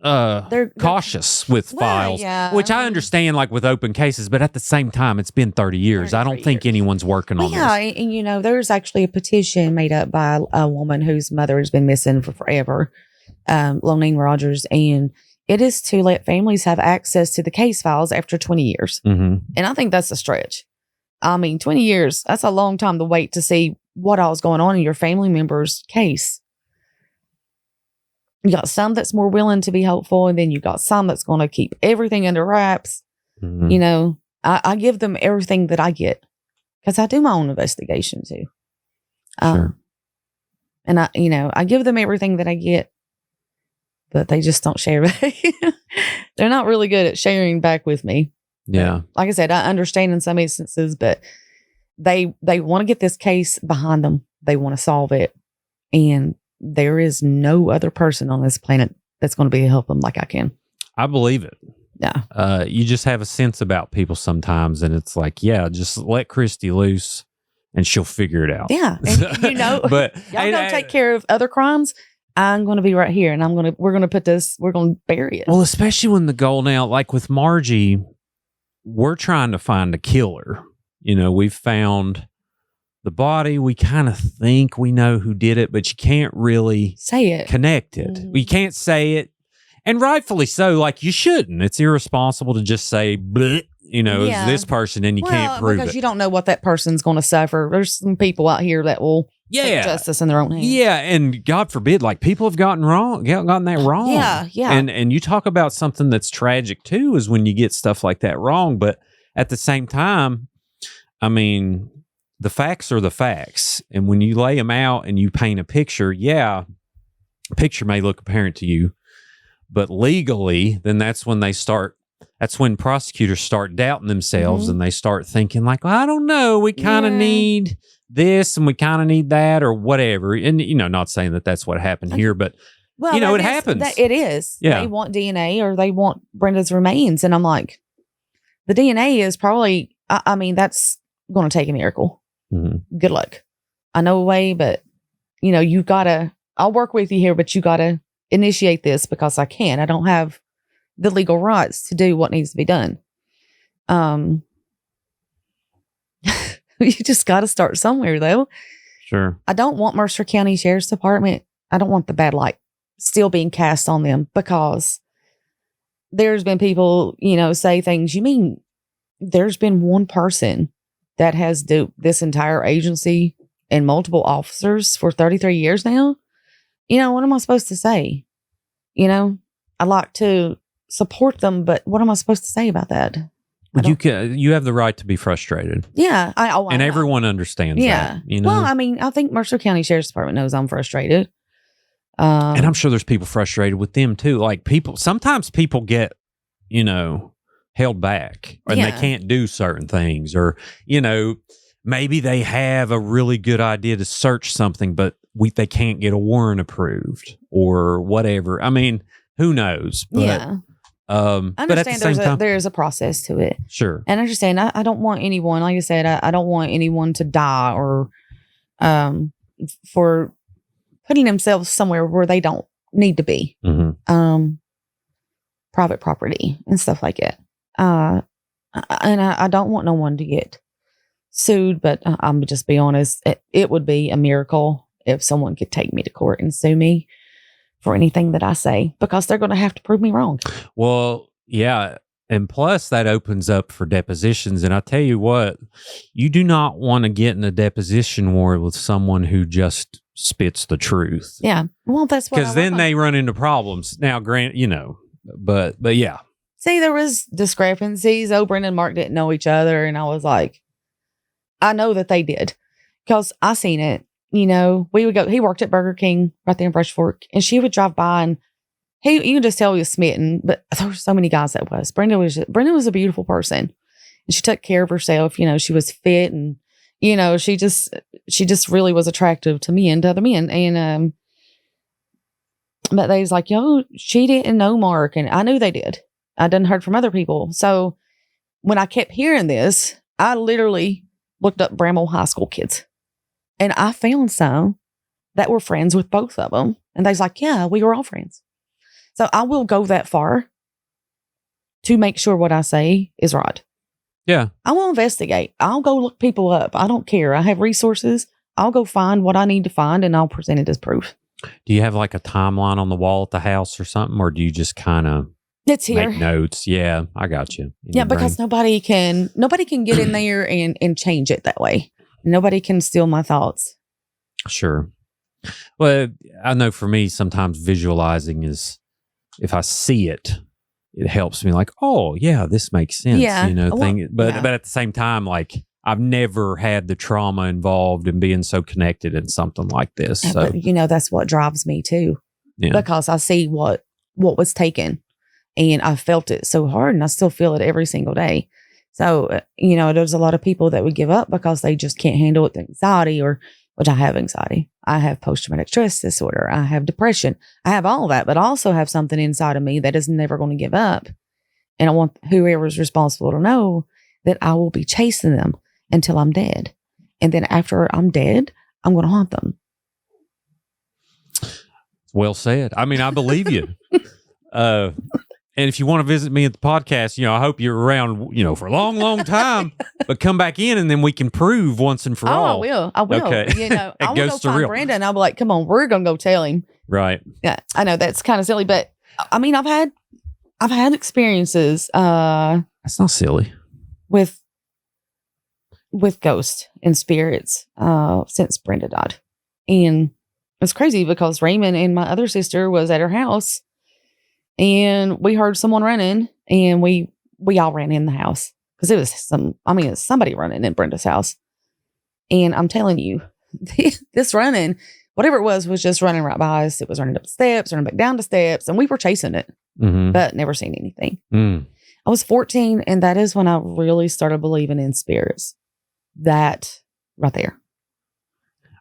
they're cautious with files, which I understand, like with open cases, but at the same time, it's been 30 years. I don't think anyone's working on this. Yeah, and there's actually a petition made up by a woman whose mother has been missing for forever, Lonine Rogers, and it is to let families have access to the case files after 20 years. And I think that's a stretch. I mean, 20 years, that's a long time to wait to see what all's going on in your family member's case. You got some that's more willing to be helpful, and then you got some that's going to keep everything under wraps. I give them everything that I get because I do my own investigation too. Sure. And I give them everything that I get, but they just don't share back. They're not really good at sharing back with me. Yeah. Like I said, I understand in some instances, but they want to get this case behind them. They want to solve it. And there is no other person on this planet that's going to be able to help them like I can. I believe it. Yeah. You just have a sense about people sometimes, and it's like, yeah, just let Christy loose and she'll figure it out. Yeah. And, but y'all go take care of other crimes. I'm going to be right here, and we're going to bury it. Well, especially when the goal now, like with Margie, we're trying to find a killer. We've found the body. We kind of think we know who did it, but you can't really say it, connect it. You can't say it. And rightfully so. Like, you shouldn't. It's irresponsible to just say, bleh, it's this person, and you can't prove it. Because you don't know what that person's going to suffer. There's some people out here that will take justice in their own hands. Yeah, and God forbid, like, people have gotten that wrong. Yeah. And you talk about something that's tragic, too, is when you get stuff like that wrong. But at the same time, I mean, the facts are the facts. And when you lay them out and you paint a picture, a picture may look apparent to you. But legally, then that's when prosecutors start doubting themselves, and they start thinking like, well, I don't know, we kind of need this and we kind of need that or whatever. And, not saying that that's what happened here, but, it happens. It is. Yeah. They want DNA or they want Brenda's remains. And I'm like, the DNA is probably, that's going to take a miracle. Good luck. I know a way, but, you got to, I'll work with you here, but you got to initiate this because I can. I don't have the legal rights to do what needs to be done. You just got to start somewhere, though. Sure. I don't want Mercer County Sheriff's Department. I don't want the bad light still being cast on them because there's been people, say things. You mean there's been one person that has duped this entire agency and multiple officers for 33 years now? What am I supposed to say? I like to support them, but what am I supposed to say about that? You have the right to be frustrated. Yeah. And everyone understands that. Well, I think Mercer County Sheriff's Department knows I'm frustrated. And I'm sure there's people frustrated with them too. Like sometimes people get, held back and they can't do certain things, or, maybe they have a really good idea to search something, but they can't get a warrant approved or whatever. I mean, who knows? But, I understand there's a process to it. Sure. And I understand I don't want anyone, like I said, I don't want anyone to die or, for putting themselves somewhere where they don't need to be. Private property and stuff like that. And I don't want no one to get sued, but I'm gonna just be honest. It would be a miracle if someone could take me to court and sue me for anything that I say, because they're going to have to prove me wrong. Well, yeah. And plus that opens up for depositions. And I tell you what, you do not want to get in a deposition war with someone who just spits the truth. Yeah. Well, that's what, because then they run into problems. Now, grant, but yeah. See, there was discrepancies. Brenda and Mark didn't know each other. And I was like, I know that they did, because I seen it. We would go, he worked at Burger King right there in Fresh Fork, and she would drive by, and you can just tell he was smitten, but there were so many guys that was. Brenda was a beautiful person, and she took care of herself. She was fit, and, she just really was attractive to me and to other men. And, but they was like, she didn't know Mark, and I knew they did. I done heard from other people. So when I kept hearing this, I literally looked up Bramwell High School kids, and I found some that were friends with both of them. And they was like, yeah, we were all friends. So I will go that far to make sure what I say is right. Yeah. I will investigate. I'll go look people up. I don't care. I have resources. I'll go find what I need to find, and I'll present it as proof. Do you have like a timeline on the wall at the house or something? Or do you just kind of it's here. Make notes? Yeah, I got you. Yeah, because nobody can get in there and change it that way. Nobody can steal my thoughts. Sure. Well, I know for me, sometimes visualizing is, if I see it, it helps me like, oh yeah, this makes sense. Yeah. But at the same time, like, I've never had the trauma involved in being so connected in something like this. So, but, that's what drives me too. Yeah. Because I see what was taken, and I felt it so hard, and I still feel it every single day. So, there's a lot of people that would give up because they just can't handle it, the anxiety, which I have anxiety. I have post-traumatic stress disorder. I have depression. I have all that, but I also have something inside of me that is never going to give up. And I want whoever's responsible to know that I will be chasing them until I'm dead. And then after I'm dead, I'm going to haunt them. Well said. I mean, I believe you. And if you want to visit me at the podcast, I hope you're around, for a long, long time, but come back in, and then we can prove once and for all. I will. Okay. I will go find Brenda, and I'll be like, come on, we're going to go tell him. Right. Yeah. I know that's kind of silly, but I mean, I've had experiences, that's not silly, with ghosts and spirits, since Brenda died. And it's crazy because Raymond and my other sister was at her house, and we heard someone running, and we all ran in the house because it was somebody running in Brenda's house. And I'm telling you, this running, whatever it was just running right by us. It was running up the steps, running back down the steps, and we were chasing it, but never seen anything. I was 14, and that is when I really started believing in spirits. That right there.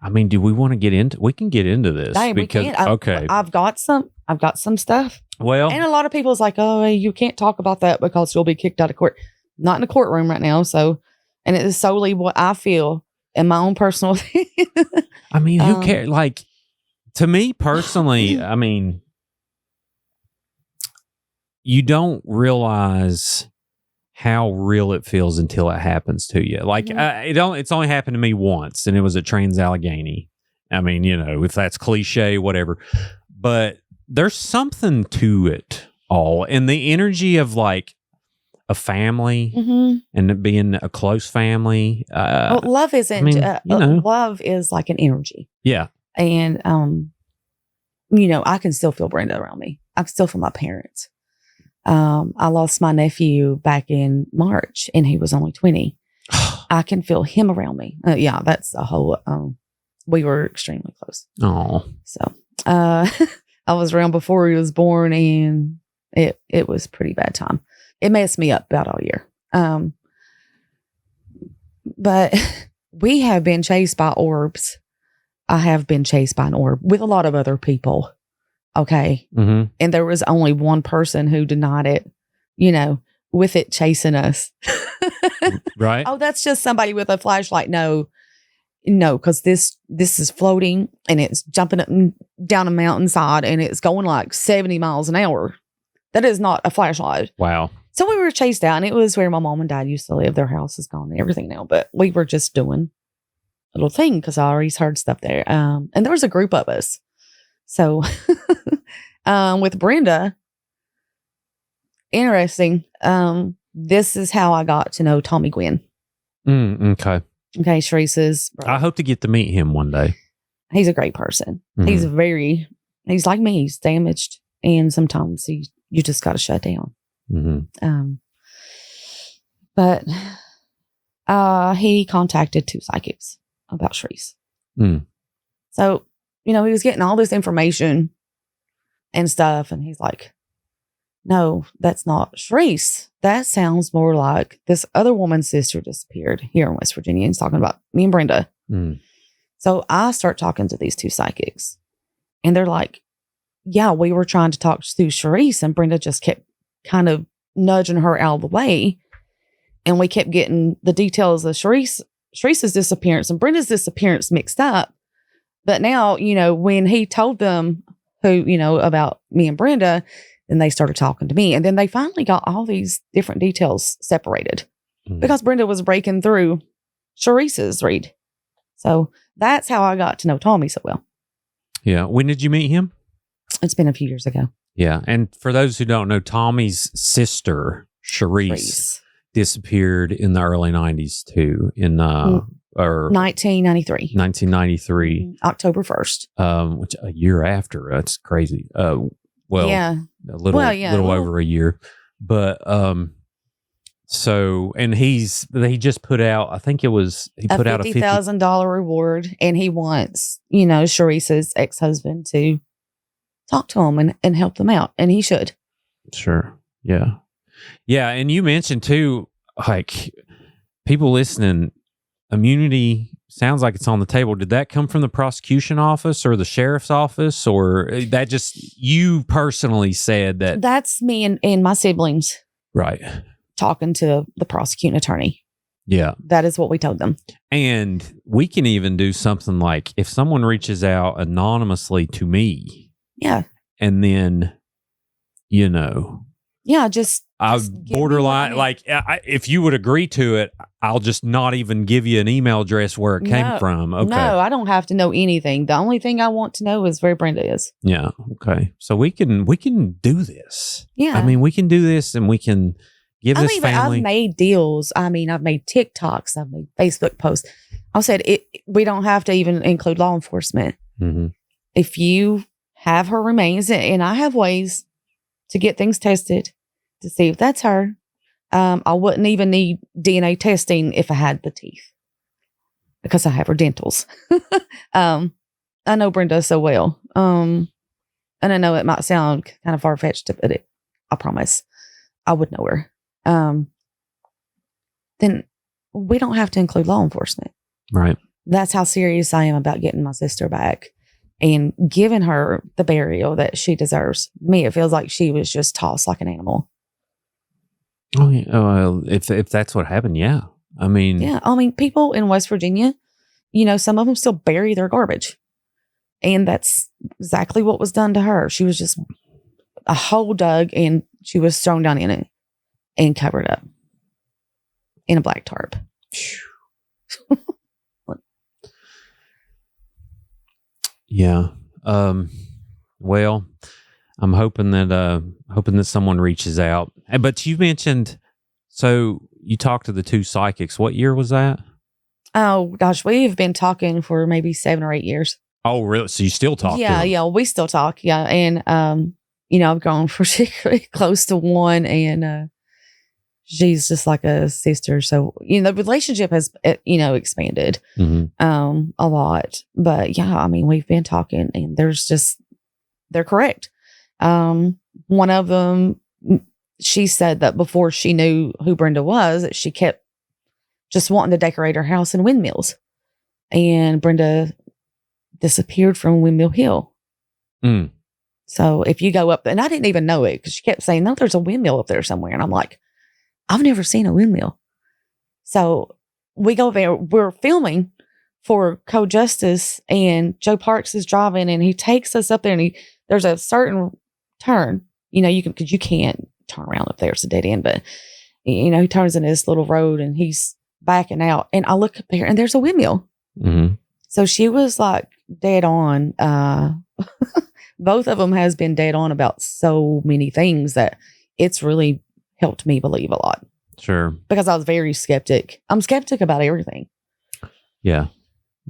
I mean, do we want to get into? We can get into this because okay, I've got some stuff. Well, and a lot of people's like, oh, you can't talk about that because you'll be kicked out of court. Not in a courtroom right now. So, and it is solely what I feel in my own personal. I mean, who cares? Like, to me personally, I mean, you don't realize how real it feels until it happens to you. Like, it's only happened to me once, and it was at Trans-Allegheny. I mean, if that's cliche, whatever, but there's something to it all. And the energy of like a family and it being a close family. Love isn't, love is like an energy. Yeah. And, I can still feel Brenda around me. I can still feel my parents. I lost my nephew back in March, and he was only 20. I can feel him around me. That's a whole, we were extremely close. Oh, so, I was around before he was born, and it was pretty bad time. It messed me up about all year. But we have been chased by orbs. I have been chased by an orb with a lot of other people. Okay. Mm-hmm. And there was only one person who denied it, with it chasing us. Right. Oh, that's just somebody with a flashlight. No, no, because this is floating and it's jumping up and down a mountainside and it's going like 70 miles an hour. That is not a flashlight. Wow. So we were chased out, and it was where my mom and dad used to live. Their house is gone and everything now, but we were just doing a little thing because I always heard stuff there. And there was a group of us. So with Brenda, interesting. This is how I got to know Tommy Gwynn. Okay. Okay, Sharice's brother. I hope to get to meet him one day. He's a great person. Mhm. He's like me. He's damaged, and sometimes you just got to shut down. Mm-hmm. But he contacted 2 psychics about Sharice. So, he was getting all this information and stuff, and he's like, no, that's not Sharice. That sounds more like this other woman's sister disappeared here in West Virginia. He's talking about me and Brenda. So I start talking to these 2 psychics, and they're like, yeah, we were trying to talk through Sharice, and Brenda just kept kind of nudging her out of the way. And we kept getting the details of Sharice's disappearance and Brenda's disappearance mixed up. But now, when he told them who, about me and Brenda, then they started talking to me. And then they finally got all these different details separated because Brenda was breaking through Sharice's read. So that's how I got to know Tommy so well. Yeah. When did you meet him? It's been a few years ago. Yeah. And for those who don't know, Tommy's sister, Sharice, disappeared in the early 90s too, in 1993. 1993. October 1st. Which a year after. That's crazy. Yeah. A little over a year. But so, and he just put out, I think he put out a $50,000 reward, and he wants, Sharice's ex-husband to talk to him and help them out, and he should. Sure. Yeah. Yeah. And you mentioned too, like, people listening, immunity sounds like it's on the table. Did that come from the prosecution office or the sheriff's office, or that just you personally said that? That's me and my siblings. Right. Talking to the prosecuting attorney. Yeah. That is what we told them. And we can even do something like if someone reaches out anonymously to me. Yeah. And then, yeah, just borderline, like, if you would agree to it, I'll just not even give you an email address where it came from. Okay. No, I don't have to know anything. The only thing I want to know is where Brenda is. Yeah. Okay. So we can do this. Yeah. I mean, we can do this, and we can give this family. I've made deals. I mean, I've made TikToks. I've made Facebook posts. I said we don't have to even include law enforcement. Mm-hmm. If you have her remains, and I have ways to get things tested to see if that's her. I wouldn't even need DNA testing if I had the teeth, because I have her dentals. I know Brenda so well. And I know it might sound kind of far-fetched, but I promise I would know her. Then we don't have to include law enforcement. Right. That's how serious I am about getting my sister back and giving her the burial that she deserves. To me, it feels like she was just tossed like an animal. Oh, yeah. Well, if that's what happened, yeah. I mean, people in West Virginia, some of them still bury their garbage. And that's exactly what was done to her. She was just a hole dug, and she was thrown down in it and covered up in a black tarp. Yeah. Well, I'm hoping that someone reaches out. But you mentioned, so you talked to the 2 psychics. What year was that? Oh gosh, we've been talking for maybe 7 or 8 years. Oh, really? So you still talk? Yeah, we still talk. Yeah, and I've grown particularly close to one, and she's just like a sister. So the relationship has expanded a lot. But yeah, I mean, we've been talking, and they're correct. One of them, she said that before she knew who Brenda was, she kept just wanting to decorate her house in windmills, and Brenda disappeared from Windmill Hill. So if you go up, and I didn't even know it because she kept saying, no, there's a windmill up there somewhere. And I'm like, I've never seen a windmill. So we go there, we're filming for co-justice, and Joe Parks is driving, and he takes us up there, and there's a certain turn, because you can't turn around up there. It's a dead end, but he turns in this little road, and he's backing out, and I look up there, and there's a windmill. Mm-hmm. So she was like dead on. Both of them has been dead on about so many things that it's really helped me believe a lot. Sure. Because I was very skeptic. I'm skeptic about everything. Yeah.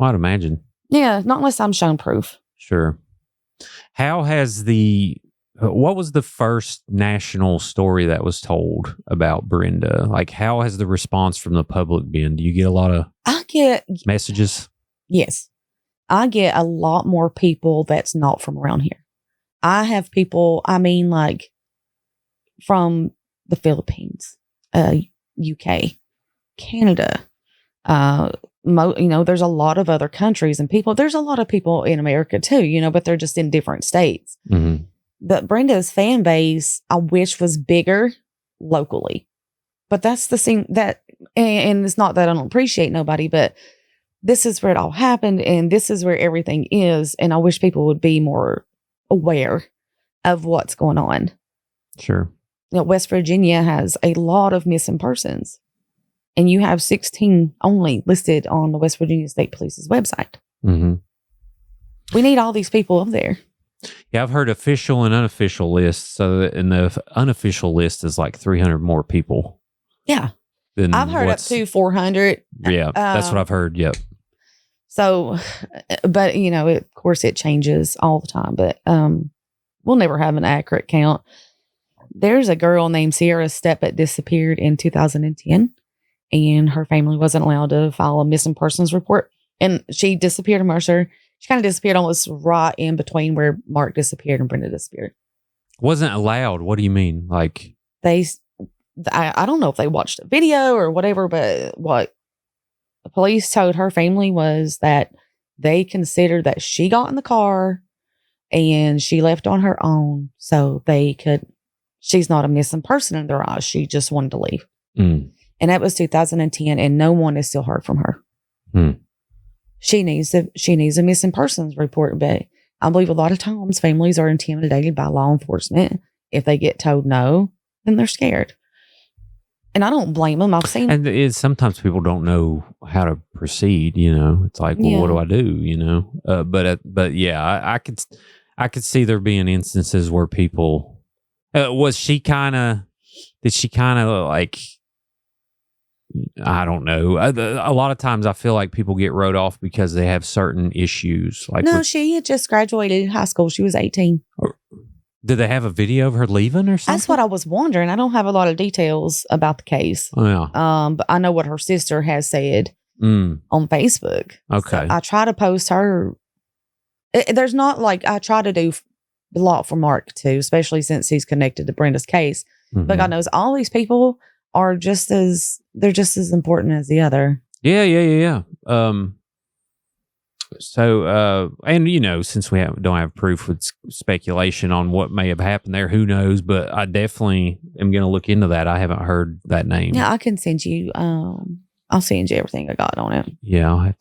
I'd imagine. Yeah. Not unless I'm shown proof. Sure. How has what was the first national story that was told about Brenda? Like, how has the response from the public been? Do you get a lot of messages? Yes. I get a lot more people that's not from around here. I have people, from the Philippines, UK, Canada, there's a lot of other countries and people. There's a lot of people in America too, but they're just in different states. Mm-hmm. But Brenda's fan base, I wish, was bigger locally. But that's the thing and it's not that I don't appreciate nobody, but this is where it all happened, and this is where everything is. And I wish people would be more aware of what's going on. Sure. West Virginia has a lot of missing persons, and you have 16 only listed on the West Virginia State Police's website. Mm-hmm. We need all these people up there. Yeah, I've heard official and unofficial lists. So in the unofficial list is like 300 more people. Yeah. I've heard up to 400. Yeah, that's what I've heard. Yep. So, but of course it changes all the time, but we'll never have an accurate count. There's a girl named Sierra Steppett disappeared in 2010, and her family wasn't allowed to file a missing persons report. And she disappeared in Mercer. She kind of disappeared almost right in between where Mark disappeared and Brenda disappeared. Wasn't allowed. What do you mean? Like I don't know if they watched a video or whatever, but what the police told her family was that they considered that she got in the car and she left on her own, so she's not a missing person in their eyes. She just wanted to leave. Mm. And that was 2010, and no one has still heard from her. Mm. She needs a missing persons report, but I believe a lot of times families are intimidated by law enforcement. If they get told no, then they're scared. And I don't blame them. I've seen, and sometimes people don't know how to proceed. It's like, well, what do I do? But yeah, I could see there being instances where people. Did she kind of like? I don't know. A lot of times I feel like people get wrote off because they have certain issues. Like she had just graduated high school. She was 18. Did they have a video of her leaving or something? That's what I was wondering. I don't have a lot of details about the case. Oh, yeah. But I know what her sister has said on Facebook. Okay. So I try to post her. There's not I try to do a lot for Mark too, especially since he's connected to Brenda's case. Mm-hmm. But God knows all these people are just as important as the other. Yeah. So, and since we don't have proof, it's speculation on what may have happened there. Who knows? But I definitely am going to look into that. I haven't heard that name. Yeah, I can send you. I'll send you everything I got on it. Yeah, I'll have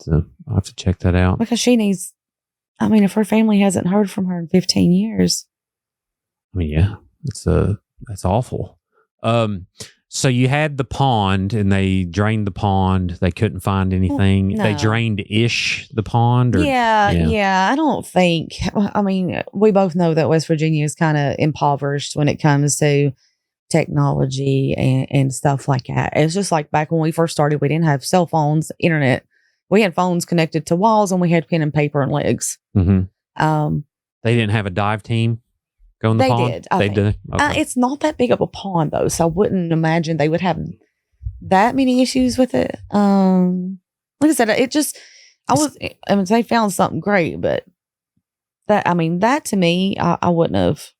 to check that out because she needs. I mean, if her family hasn't heard from her in 15 years. I mean, yeah, that's awful. So you had the pond, and they drained the pond. They couldn't find anything. No. They drained-ish the pond? Yeah. I don't think. I mean, we both know that West Virginia is kind of impoverished when it comes to technology and stuff like that. It's just like back when we first started, we didn't have cell phones, internet. We had phones connected to walls, and we had pen and paper and legs. Mm-hmm. They didn't have a dive team? Go in the pond? They did. Okay. It's not that big of a pond though, so I wouldn't imagine they would have that many issues with it. Like I said, they found something great, but that to me, I wouldn't have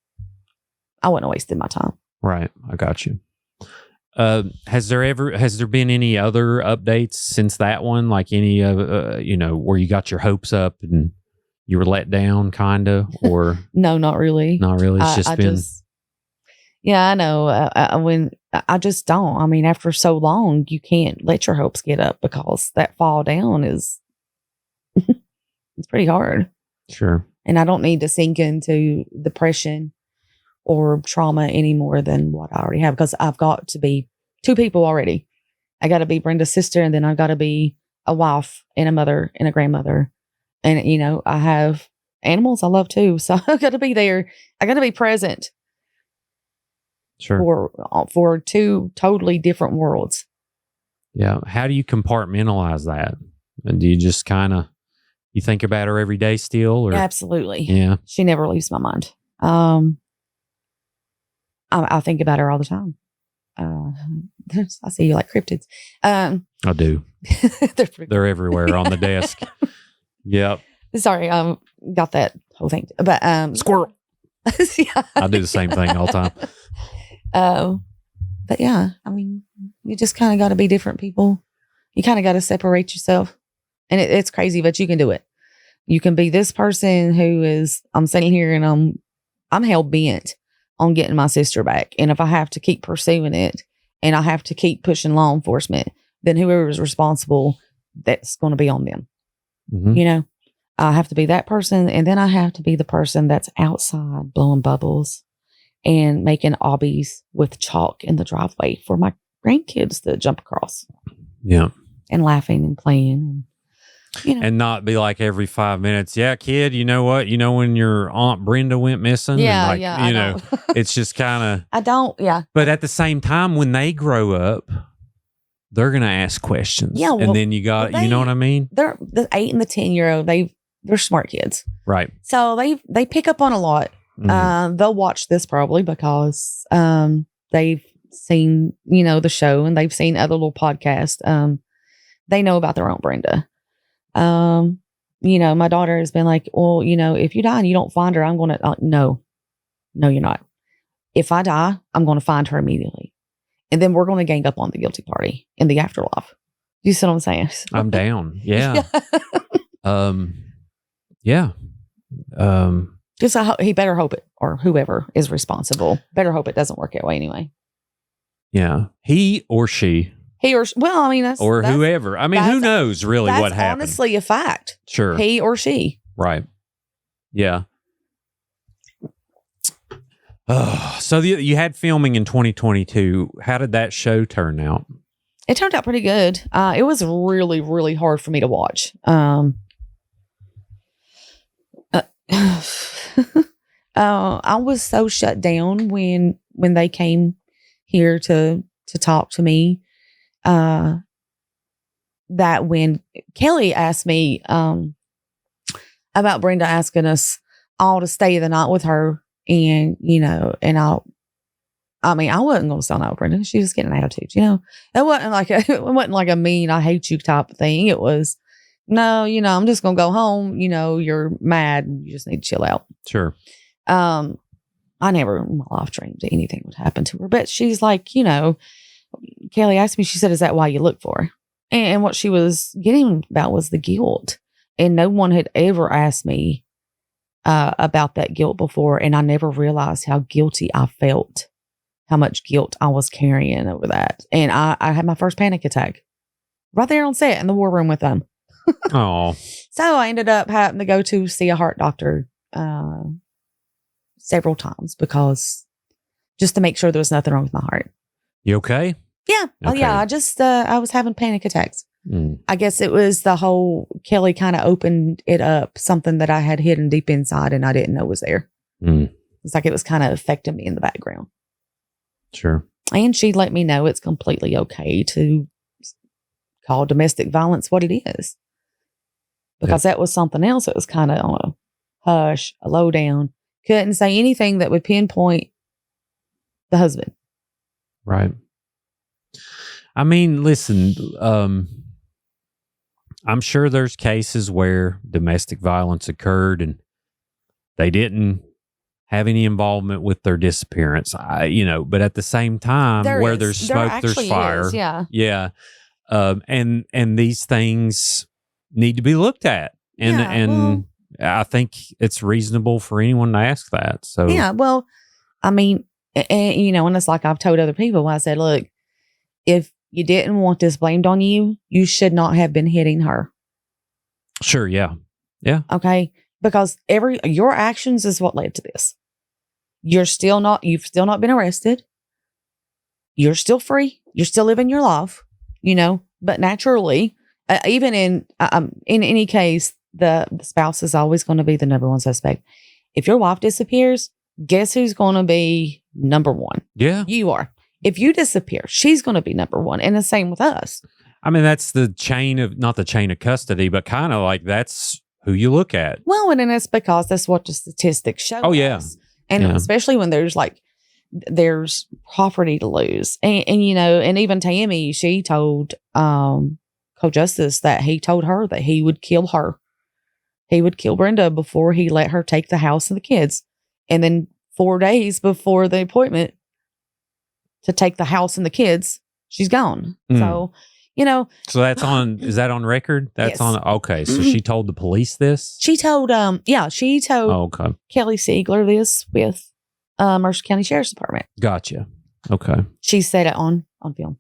wasted my time. Right, I got you. Has there been any other updates since that one? Like any where you got your hopes up and you were let down, kind of, or no, not really. Not really. It's I know. I just don't. I mean, after so long, you can't let your hopes get up because that fall down is It's pretty hard. Sure. And I don't need to sink into depression or trauma any more than what I already have, because I've got to be two people already. I got to be Brenda's sister, and then I've got to be a wife and a mother and a grandmother. And, you know, I have animals I love too. So I've got to be there. I got to be present. Sure. For two totally different worlds. Yeah. How do you compartmentalize that? And do you just kind of, you think about her every day still? Or? Absolutely. Yeah. She never leaves my mind. I think about her all the time. I see you like cryptids. I do. They're everywhere on the desk. Yep. Sorry, got that whole thing. But squirrel. Yeah. I do the same thing all the time. But yeah, I mean, you just kind of got to be different people. You kind of got to separate yourself, and it's crazy, but you can do it. You can be this person who is. I'm sitting here and I'm hell bent on getting my sister back, and if I have to keep pursuing it, and I have to keep pushing law enforcement, then whoever is responsible, that's going to be on them. Mm-hmm. You know, I have to be that person, and then I have to be the person that's outside blowing bubbles and making obbies with chalk in the driveway for my grandkids to jump across. Yeah. And laughing and playing. And, you know. And not be like every 5 minutes, yeah, kid, you know what? You know when your Aunt Brenda went missing? Yeah, and yeah. You know, it's just kind of. I don't, yeah. But at the same time, when they grow up, they're going to ask questions. Yeah. Well, and then you got, you know what I mean? They're the 8 and the 10-year-old, they're smart kids. Right. So they pick up on a lot. Mm-hmm. They'll watch this probably because they've seen, you know, the show, and they've seen other little podcasts. They know about their own Brenda. You know, my daughter has been like, well, you know, if you die and you don't find her, I'm going to, no, you're not. If I die, I'm going to find her immediately. And then we're going to gang up on the guilty party in the afterlife. You see what I'm saying? I'm down. Yeah. Yeah. Just he better hope it, or whoever is responsible, better hope it doesn't work that way anyway. Yeah. He or she. Well, I mean, that's whoever. I mean, who knows really what happened? Honestly, a fact. Sure. He or she. Right. Yeah. So you had filming in 2022. How did that show turn out? It turned out pretty good. It was really, really hard for me to watch. I was so shut down when they came here to talk to me. That when Kelly asked me about Brenda asking us all to stay the night with her, and you know, and I wasn't going to stay the night with Brenda. She was getting an attitude, you know. It wasn't like a mean "I hate you" type of thing. It was, no, you know, I'm just going to go home. You know, you're mad. You just need to chill out. Sure. I never in my life dreamed that anything would happen to her, but she's like, you know, Kelly asked me, she said, is that why you look for her? And what she was getting about was the guilt. And no one had ever asked me about that guilt before. And I never realized how guilty I felt, how much guilt I was carrying over that. And I had my first panic attack right there on set in the war room with them. Oh. So I ended up having to go to see a heart doctor several times, because just to make sure there was nothing wrong with my heart. You okay? Yeah. Okay. Oh, yeah. I was having panic attacks. I guess it was the whole Kelly kind of opened it up, something that I had hidden deep inside and I didn't know was there. It's like it was kind of affecting me in the background. Sure. And she let me know it's completely okay to call domestic violence what it is. Because that was something else that was kind of on a hush, a lowdown. Couldn't say anything that would pinpoint the husband. Right. I mean, listen, I'm sure there's cases where domestic violence occurred and they didn't have any involvement with their disappearance. But at the same time, there's smoke, there's fire. Yeah. And these things need to be looked at. And I think it's reasonable for anyone to ask that. So yeah, well, I mean, and it's like I've told other people, I said, look, if you didn't want this blamed on you, you should not have been hitting her. Sure, yeah. Yeah. Okay. Because your actions is what led to this. You've still not been arrested. You're still free. You're still living your life, but naturally, even in any case, the spouse is always going to be the number one suspect. If your wife disappears, guess who's going to be number one? Yeah. You are. If you disappear, she's going to be number one. And the same with us. I mean, that's not the chain of custody, but kind of like that's who you look at. Well, and it's because that's what the statistics show. Oh, yeah. us. And especially when there's property to lose. And even Tammy, she told co-justice that he told her that he would kill her. He would kill Brenda before he let her take the house and the kids. And then 4 days before the appointment to take the house and the kids, she's gone. So, So that's is that on record? That's yes. on. Okay. So she told the police this? She told, okay. Kelly Siegler this with Mercer County Sheriff's Department. Gotcha. Okay. She said it on film.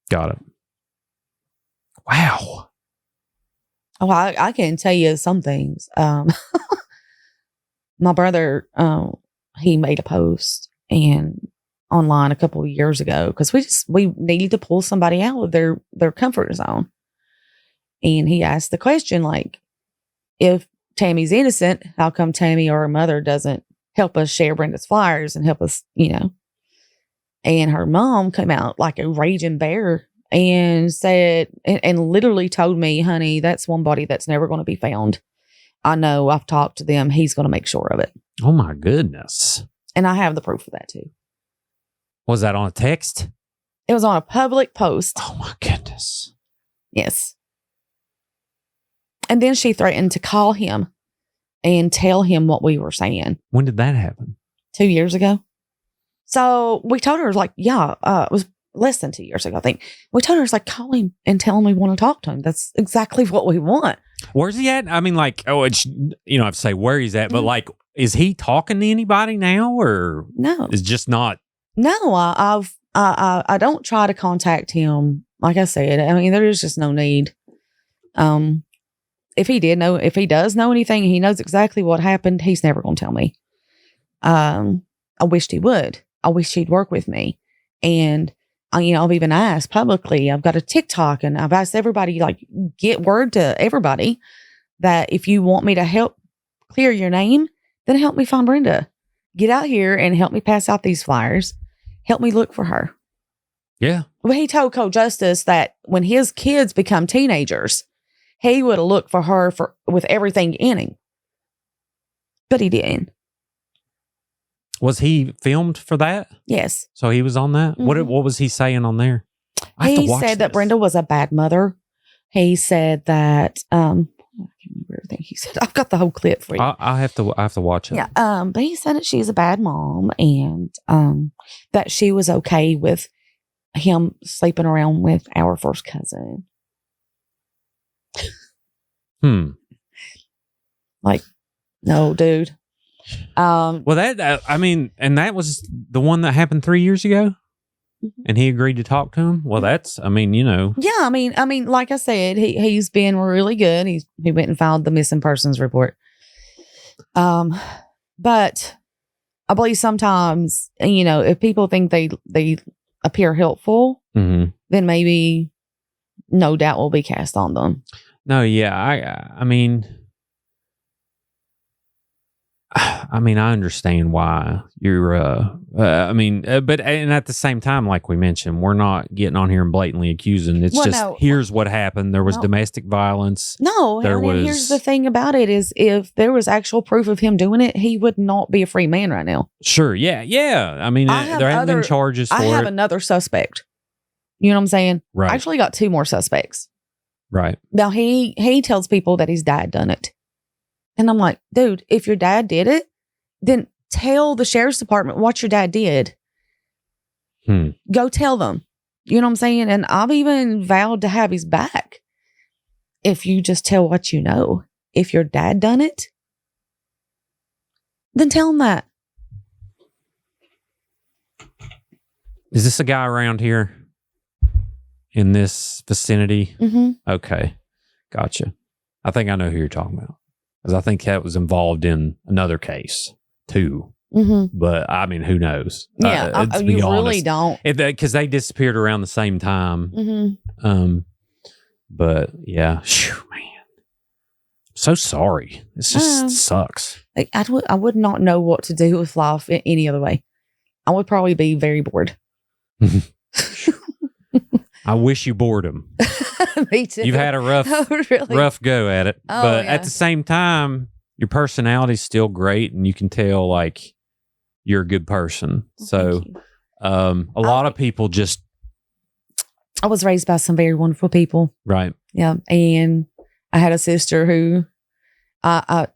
Got it. Wow. Oh, I can tell you some things. My brother, he made a post online a couple of years ago because we needed to pull somebody out of their comfort zone. And he asked the question, like, if Tammy's innocent, how come Tammy or her mother doesn't help us share Brenda's flyers and help us, And her mom came out like a raging bear and said, and literally told me, honey, that's one body that's never going to be found. I know, I've talked to them. He's going to make sure of it. Oh my goodness. And I have the proof of that too. Was that on a text? It was on a public post. Oh my goodness. Yes. And then she threatened to call him and tell him what we were saying. When did that happen? 2 years ago. So we told her, like, it was less than 2 years ago, I think. We told her, it's like, call him and tell him we want to talk to him. That's exactly what we want. Where's he at? I mean, like, I have to say where he's at, but like, is he talking to anybody now or no? It's just not. No, I don't try to contact him. Like I said, I mean, there is just no need. If he does know anything, he knows exactly what happened. He's never going to tell me. I wished he would. I wish he'd work with me. And, I've even asked publicly, I've got a TikTok and I've asked everybody, like, get word to everybody that if you want me to help clear your name, then help me find Brenda. Get out here and help me pass out these flyers. Help me look for her. Yeah. Well, he told co-justice that when his kids become teenagers, he would have looked for her with everything in him. But he didn't. Was he filmed for that? Yes. So he was on that? Mm-hmm. What was he saying on there? He said that Brenda was a bad mother. He said that, I can't remember everything he said. I've got the whole clip for you. I have to watch it. Yeah. But he said that she's a bad mom and that she was okay with him sleeping around with our first cousin. Like, no, dude. Well, that was the one that happened 3 years ago, and he agreed to talk to him. Well, that's, Yeah, I mean, like I said, he's been really good. He went and filed the missing persons report. But I believe sometimes, if people think they appear helpful, then maybe no doubt will be cast on them. No, yeah, I mean, I understand why you're, but at the same time, like we mentioned, we're not getting on here and blatantly accusing. It's here's what happened. There was domestic violence. No, here's the thing about it is if there was actual proof of him doing it, he would not be a free man right now. Sure. Yeah. I mean, there haven't been charges for it. I have another suspect. You know what I'm saying? Right. I actually got 2 more suspects. Right. Now, he tells people that his dad done it. And I'm like, dude, if your dad did it, then tell the sheriff's department what your dad did. Go tell them. You know what I'm saying? And I've even vowed to have his back. If you just tell what you know. If your dad done it, then tell him that. Is this a guy around here in this vicinity? Mm-hmm. Okay. Gotcha. I think I know who you're talking about. because I think that was involved in another case too. Mm-hmm. But I mean, who knows? Yeah, you really don't. Because they disappeared around the same time. Mm-hmm. But yeah, man, so sorry. It just sucks. I would not know what to do with life in any other way. I would probably be very bored. I wish you boredom. Me too. You've had a rough go at it, but at the same time, your personality's still great, and you can tell like you're a good person. So, a lot of people just. I was raised by some very wonderful people, right? Yeah, and I had a sister who, I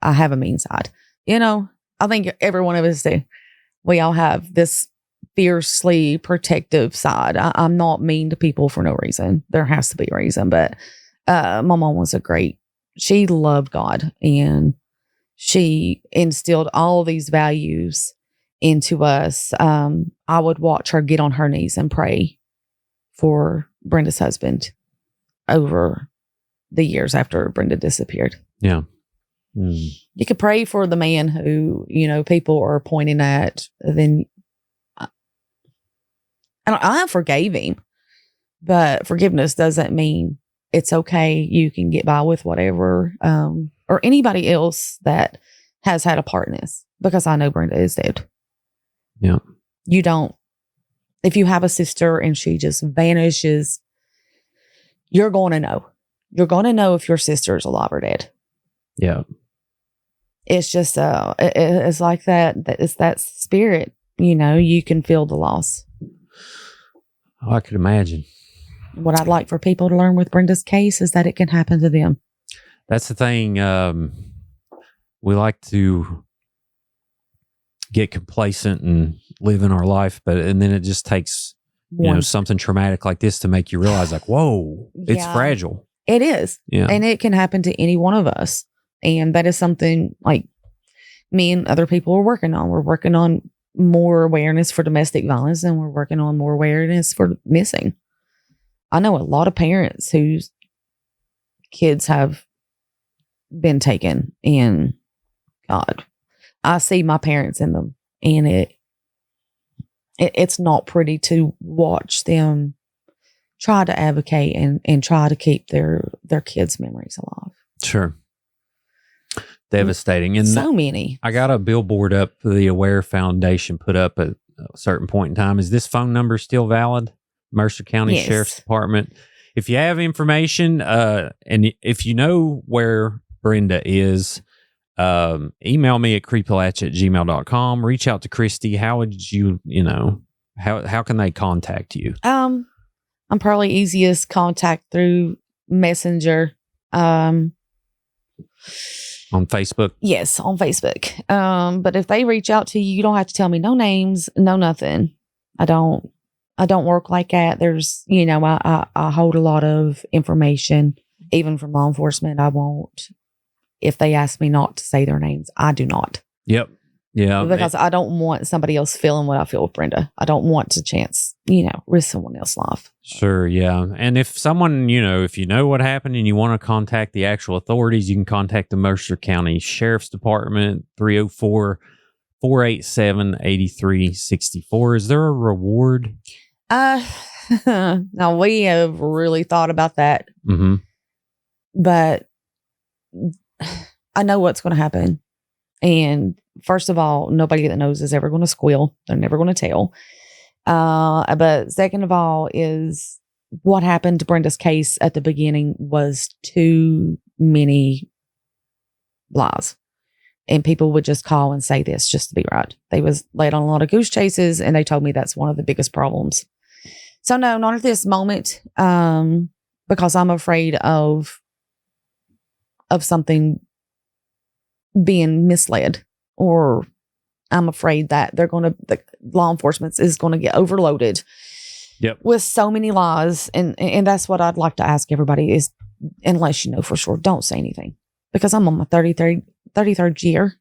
have a mean side. You know, I think every one of us do. We all have this fiercely protective side. I'm not mean to people for no reason. There has to be a reason, but my mom was she loved God, and she instilled all of these values into us. I would watch her get on her knees and pray for Brenda's husband over the years after Brenda disappeared. Yeah. Mm. You could pray for the man who, people are pointing at, then I forgave him, but forgiveness doesn't mean it's okay. You can get by with whatever, or anybody else that has had a part in this, because I know Brenda is dead. Yeah. You don't, if you have a sister and she just vanishes, you're going to know. You're going to know if your sister is alive or dead. Yeah. It's just, it's like that. It's that spirit, you can feel the loss. Oh, I could imagine. What I'd like for people to learn with Brenda's case is that it can happen to them. That's the thing. We like to get complacent and live in our life, and then it just takes, something traumatic like this to make you realize, like, whoa, it's fragile. It is. Yeah. And it can happen to any one of us. And that is something like me and other people are working on. We're working on more awareness for domestic violence, and we're working on more awareness for missing. I know a lot of parents whose kids have been taken, and God, I see my parents in them, and it's not pretty to watch them try to advocate and try to keep their kids' memories alive. Sure. Devastating. And so many. I got a billboard up the Aware Foundation put up at a certain point in time. Is this phone number still valid? Mercer County Sheriff's Department. If you have information, and if you know where Brenda is, email me at creepalachia@gmail.com. Reach out to Christy. How would you, how can they contact you? I'm probably easiest contact through Messenger. On Facebook? Yes, on Facebook. But if they reach out to you, you don't have to tell me no names, no nothing. I don't work like that. There's, I hold a lot of information, even from law enforcement. I won't, if they ask me not to say their names, I do not. Yep. Yeah. Because I don't want somebody else feeling what I feel with Brenda. I don't want to chance, risk someone else's life. Sure. Yeah. And if someone, if you know what happened and you want to contact the actual authorities, you can contact the Mercer County Sheriff's Department, 304-487-8364. Is there a reward? Now we have really thought about that. Mm-hmm. But I know what's going to happen. And first of all, nobody that knows is ever going to squeal. They're never going to tell. But second of all is what happened to Brenda's case at the beginning was too many lies. And people would just call and say this just to be right. They was laid on a lot of goose chases, and they told me that's one of the biggest problems. So no, not at this moment, because I'm afraid of something being misled, or I'm afraid that the law enforcement is going to get overloaded with so many lies. And that's what I'd like to ask everybody is, unless you know for sure, don't say anything, because I'm on my 33rd year.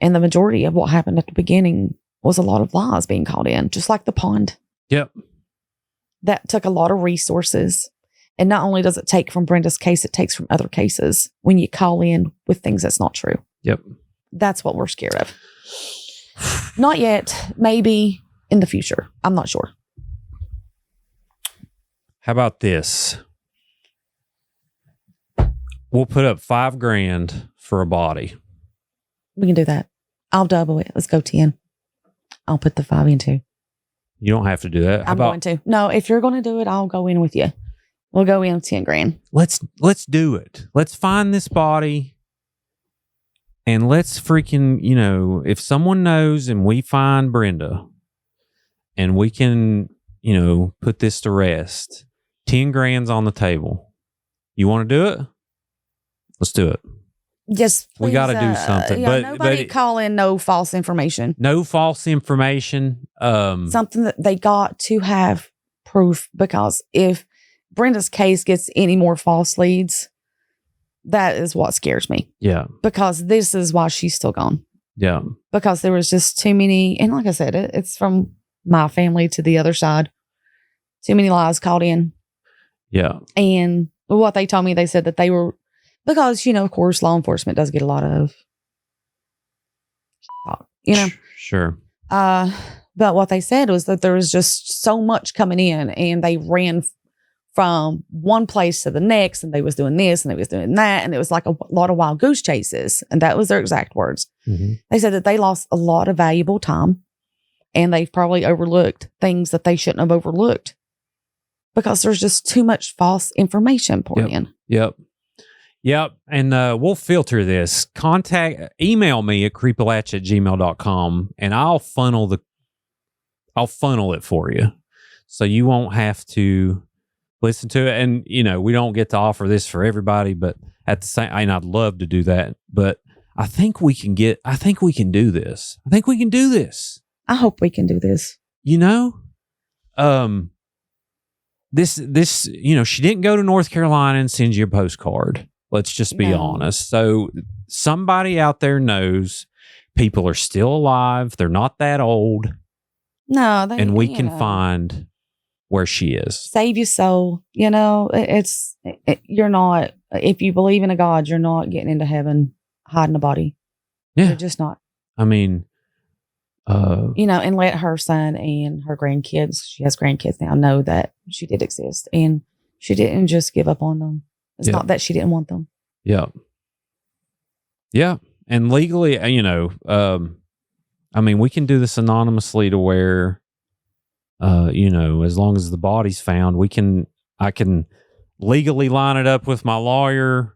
And the majority of what happened at the beginning was a lot of lies being called in, just like the pond. Yep. That took a lot of resources. And not only does it take from Brenda's case, it takes from other cases when you call in with things that's not true. Yep. That's what we're scared of. Not yet. Maybe in the future. I'm not sure. How about this? We'll put up $5,000 for a body. We can do that. I'll double it. Let's go 10. I'll put the 5 in too. You don't have to do that. I'm going to. No, if you're going to do it, I'll go in with you. We'll go in with $10,000. Let's do it. Let's find this body. And let's freaking, if someone knows and we find Brenda and we can, put this to rest, $10,000's on the table. You want to do it? Let's do it. Just please, we got to do something. Yeah, nobody call in no false information. No false information. Something that they got to have proof, because if Brenda's case gets any more false leads, that is what scares me. Yeah. Because this is why she's still gone. Yeah. Because there was just too many, and like I said, it's from my family to the other side. Too many lies called in. Yeah. And what they told me, they said that they were, because, of course, law enforcement does get a lot of, Sure. But what they said was that there was just so much coming in, and they ran from one place to the next, and they was doing this and they was doing that, and it was like a lot of wild goose chases, and that was their exact words. Mm-hmm. They said that they lost a lot of valuable time, and they've probably overlooked things that they shouldn't have overlooked because there's just too much false information poured in. Yep. And we'll filter this. Email me at creepalachia@gmail.com, and I'll funnel it for you, so you won't have to listen to it. And, we don't get to offer this for everybody, but at the same, and I'd love to do that, but I think we can do this. I think we can do this. I hope we can do this. This, she didn't go to North Carolina and send you a postcard. Let's just be honest. So somebody out there knows people are still alive. They're not that old. No, and we can find where she is. Save your soul. You're not, if you believe in a God, you're not getting into heaven hiding a body. Yeah. You're just not. I mean, and let her son and her grandkids, she has grandkids now, know that she did exist, and she didn't just give up on them. It's not that she didn't want them. Yeah. Yeah. And legally, we can do this anonymously to where, as long as the body's found, I can legally line it up with my lawyer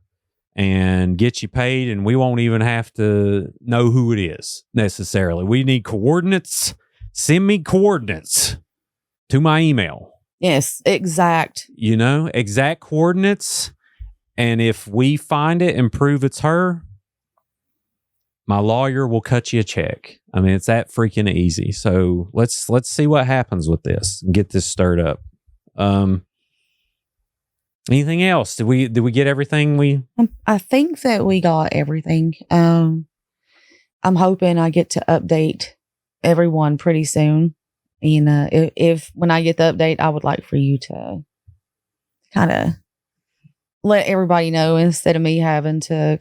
and get you paid, and we won't even have to know who it is necessarily. We need coordinates. Send me coordinates to my email. Yes, exact coordinates. And if we find it and prove it's her, my lawyer will cut you a check. I mean, it's that freaking easy. So let's see what happens with this and get this stirred up. Anything else? Did we get everything I think that we got everything. I'm hoping I get to update everyone pretty soon. And if when I get the update, I would like for you to kind of let everybody know instead of me having to.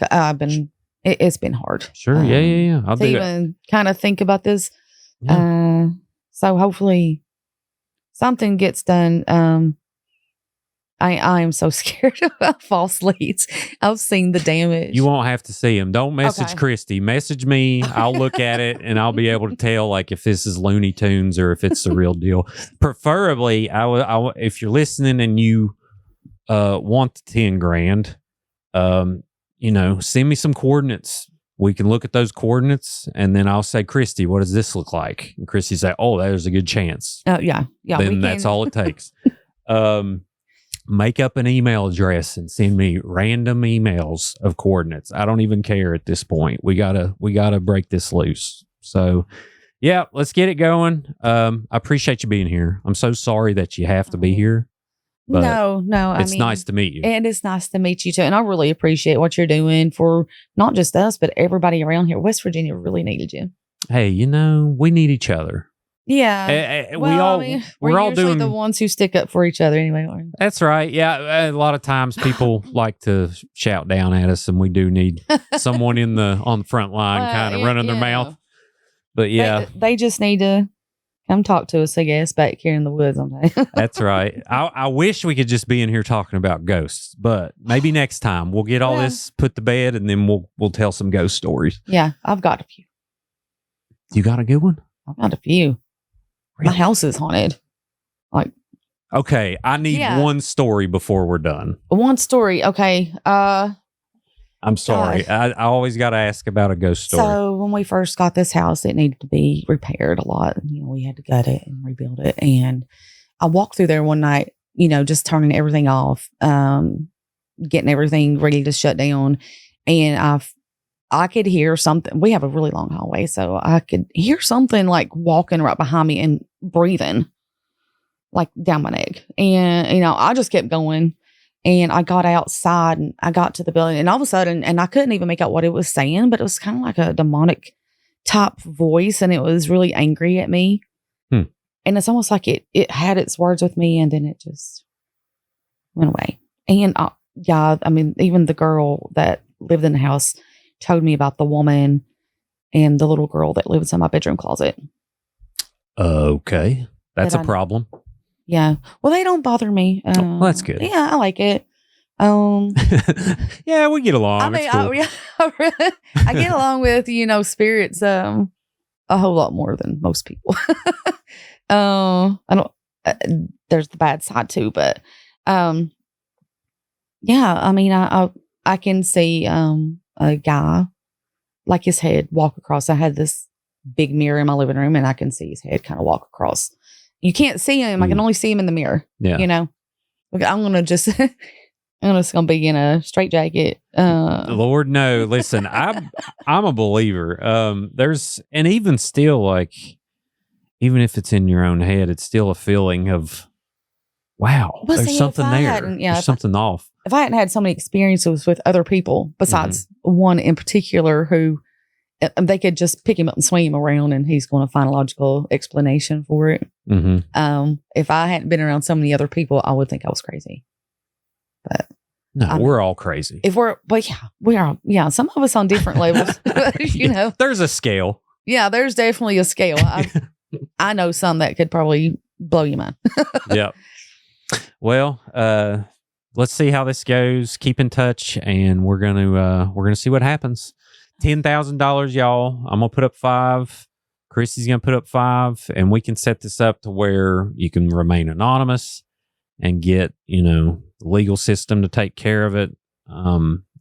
It's been hard. Sure. Yeah. I'll do even kind of think about this. Yeah. So hopefully something gets done. I am so scared about false leads. I've seen the damage. You won't have to see them. Don't message Christy. Message me. I'll look at it and I'll be able to tell like if this is Looney Tunes or if it's the real deal. Preferably, if you're listening and you want the $10,000, send me some coordinates. We can look at those coordinates, and then I'll say, Christy, what does this look like? And Christy say, oh, there's a good chance. Oh, yeah. Then that's all it takes. Make up an email address and send me random emails of coordinates. I don't even care at this point. We gotta break this loose. So yeah, let's get it going. I appreciate you being here. I'm so sorry that you have to be here. But no. It's nice to meet you. And it's nice to meet you too. And I really appreciate what you're doing for not just us, but everybody around here. West Virginia really needed you. Hey, we need each other. Yeah. We're all usually doing the ones who stick up for each other anyway. Aren't we? That's right. Yeah, a lot of times people like to shout down at us, and we do need someone on the front line, kind of running their mouth. But yeah, they just need to come talk to us, I guess, back here in the woods. That's right. I wish we could just be in here talking about ghosts, but maybe next time we'll get all this put to bed, and then we'll tell some ghost stories. Yeah, I've got a few. You got a good one? I've got a few. Really? My house is haunted. Okay, I need one story before we're done. One story, okay. I'm sorry. I always got to ask about a ghost story. So when we first got this house, it needed to be repaired a lot. We had to gut it and rebuild it. And I walked through there one night, just turning everything off, getting everything ready to shut down. And I could hear something. We have a really long hallway, so I could hear something like walking right behind me and breathing like down my neck. And, I just kept going. And I got outside and I got to the building, and all of a sudden, and I couldn't even make out what it was saying, but it was kind of like a demonic type voice, and it was really angry at me. And it's almost like it had its words with me, and then it just went away. And even the girl that lived in the house told me about the woman and the little girl that lives in my bedroom closet. Okay. That's a problem. Yeah. Well, they don't bother me. Well, that's good. Yeah, I like it. Yeah, we get along. It's cool. I get along with, spirits a whole lot more than most people. I don't, there's the bad side too, but yeah, I can see a guy, like his head walk across. I had this big mirror in my living room, and I can see his head kind of walk across. You can't see him. I can only see him in the mirror. Yeah. I'm going to just, I'm just going to be in a straitjacket. Lord, no. Listen, I'm a believer. And even still, even if it's in your own head, it's still a feeling of, wow, there's something there. There's something off. If I hadn't had so many experiences with other people, besides one in particular who they could just pick him up and swing him around, and he's going to find a logical explanation for it. If I hadn't been around so many other people, I would think I was crazy. But no, we're all crazy. We are. Yeah, some of us on different levels. There's a scale. Yeah, there's definitely a scale. I know some that could probably blow your mind. Yeah. Well, let's see how this goes. Keep in touch, and we're gonna see what happens. $10,000, y'all. I'm gonna put up 5. Christy's gonna put up 5, and we can set this up to where you can remain anonymous and get the legal system to take care of it.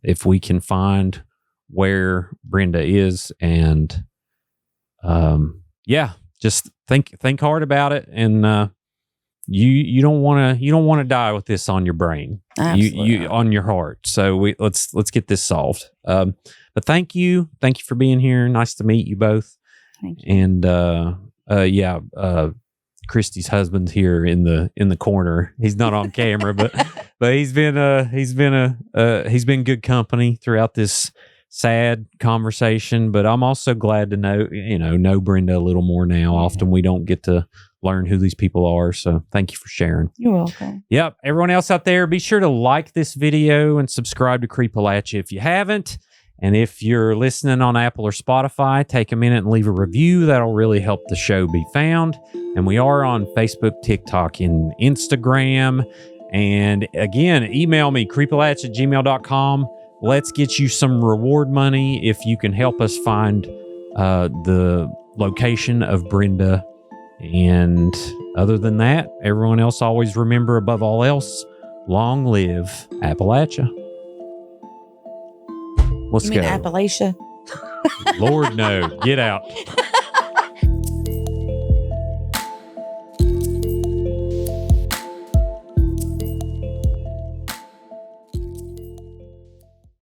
If we can find where Brenda is, and just think hard about it, and you don't want to die with this on your brain. You on your heart. So let's get this solved. But thank you for being here. Nice to meet you both. Thank you. And Christy's husband's here in the corner. He's not on camera, but he's been good company throughout this sad conversation. But I'm also glad to know Brenda a little more now. Yeah. Often we don't get to learn who these people are. So thank you for sharing. You're welcome. Yep. Everyone else out there, be sure to like this video and subscribe to Creepalachia if you haven't. And if you're listening on Apple or Spotify, take a minute and leave a review. That'll really help the show be found. And we are on Facebook, TikTok, and Instagram. And again, email me, creepalachia@gmail.com. Let's get you some reward money if you can help us find the location of Brenda. And other than that, everyone else always remember, above all else, long live Appalachia. Let's go. Appalachia? Lord, no. Get out.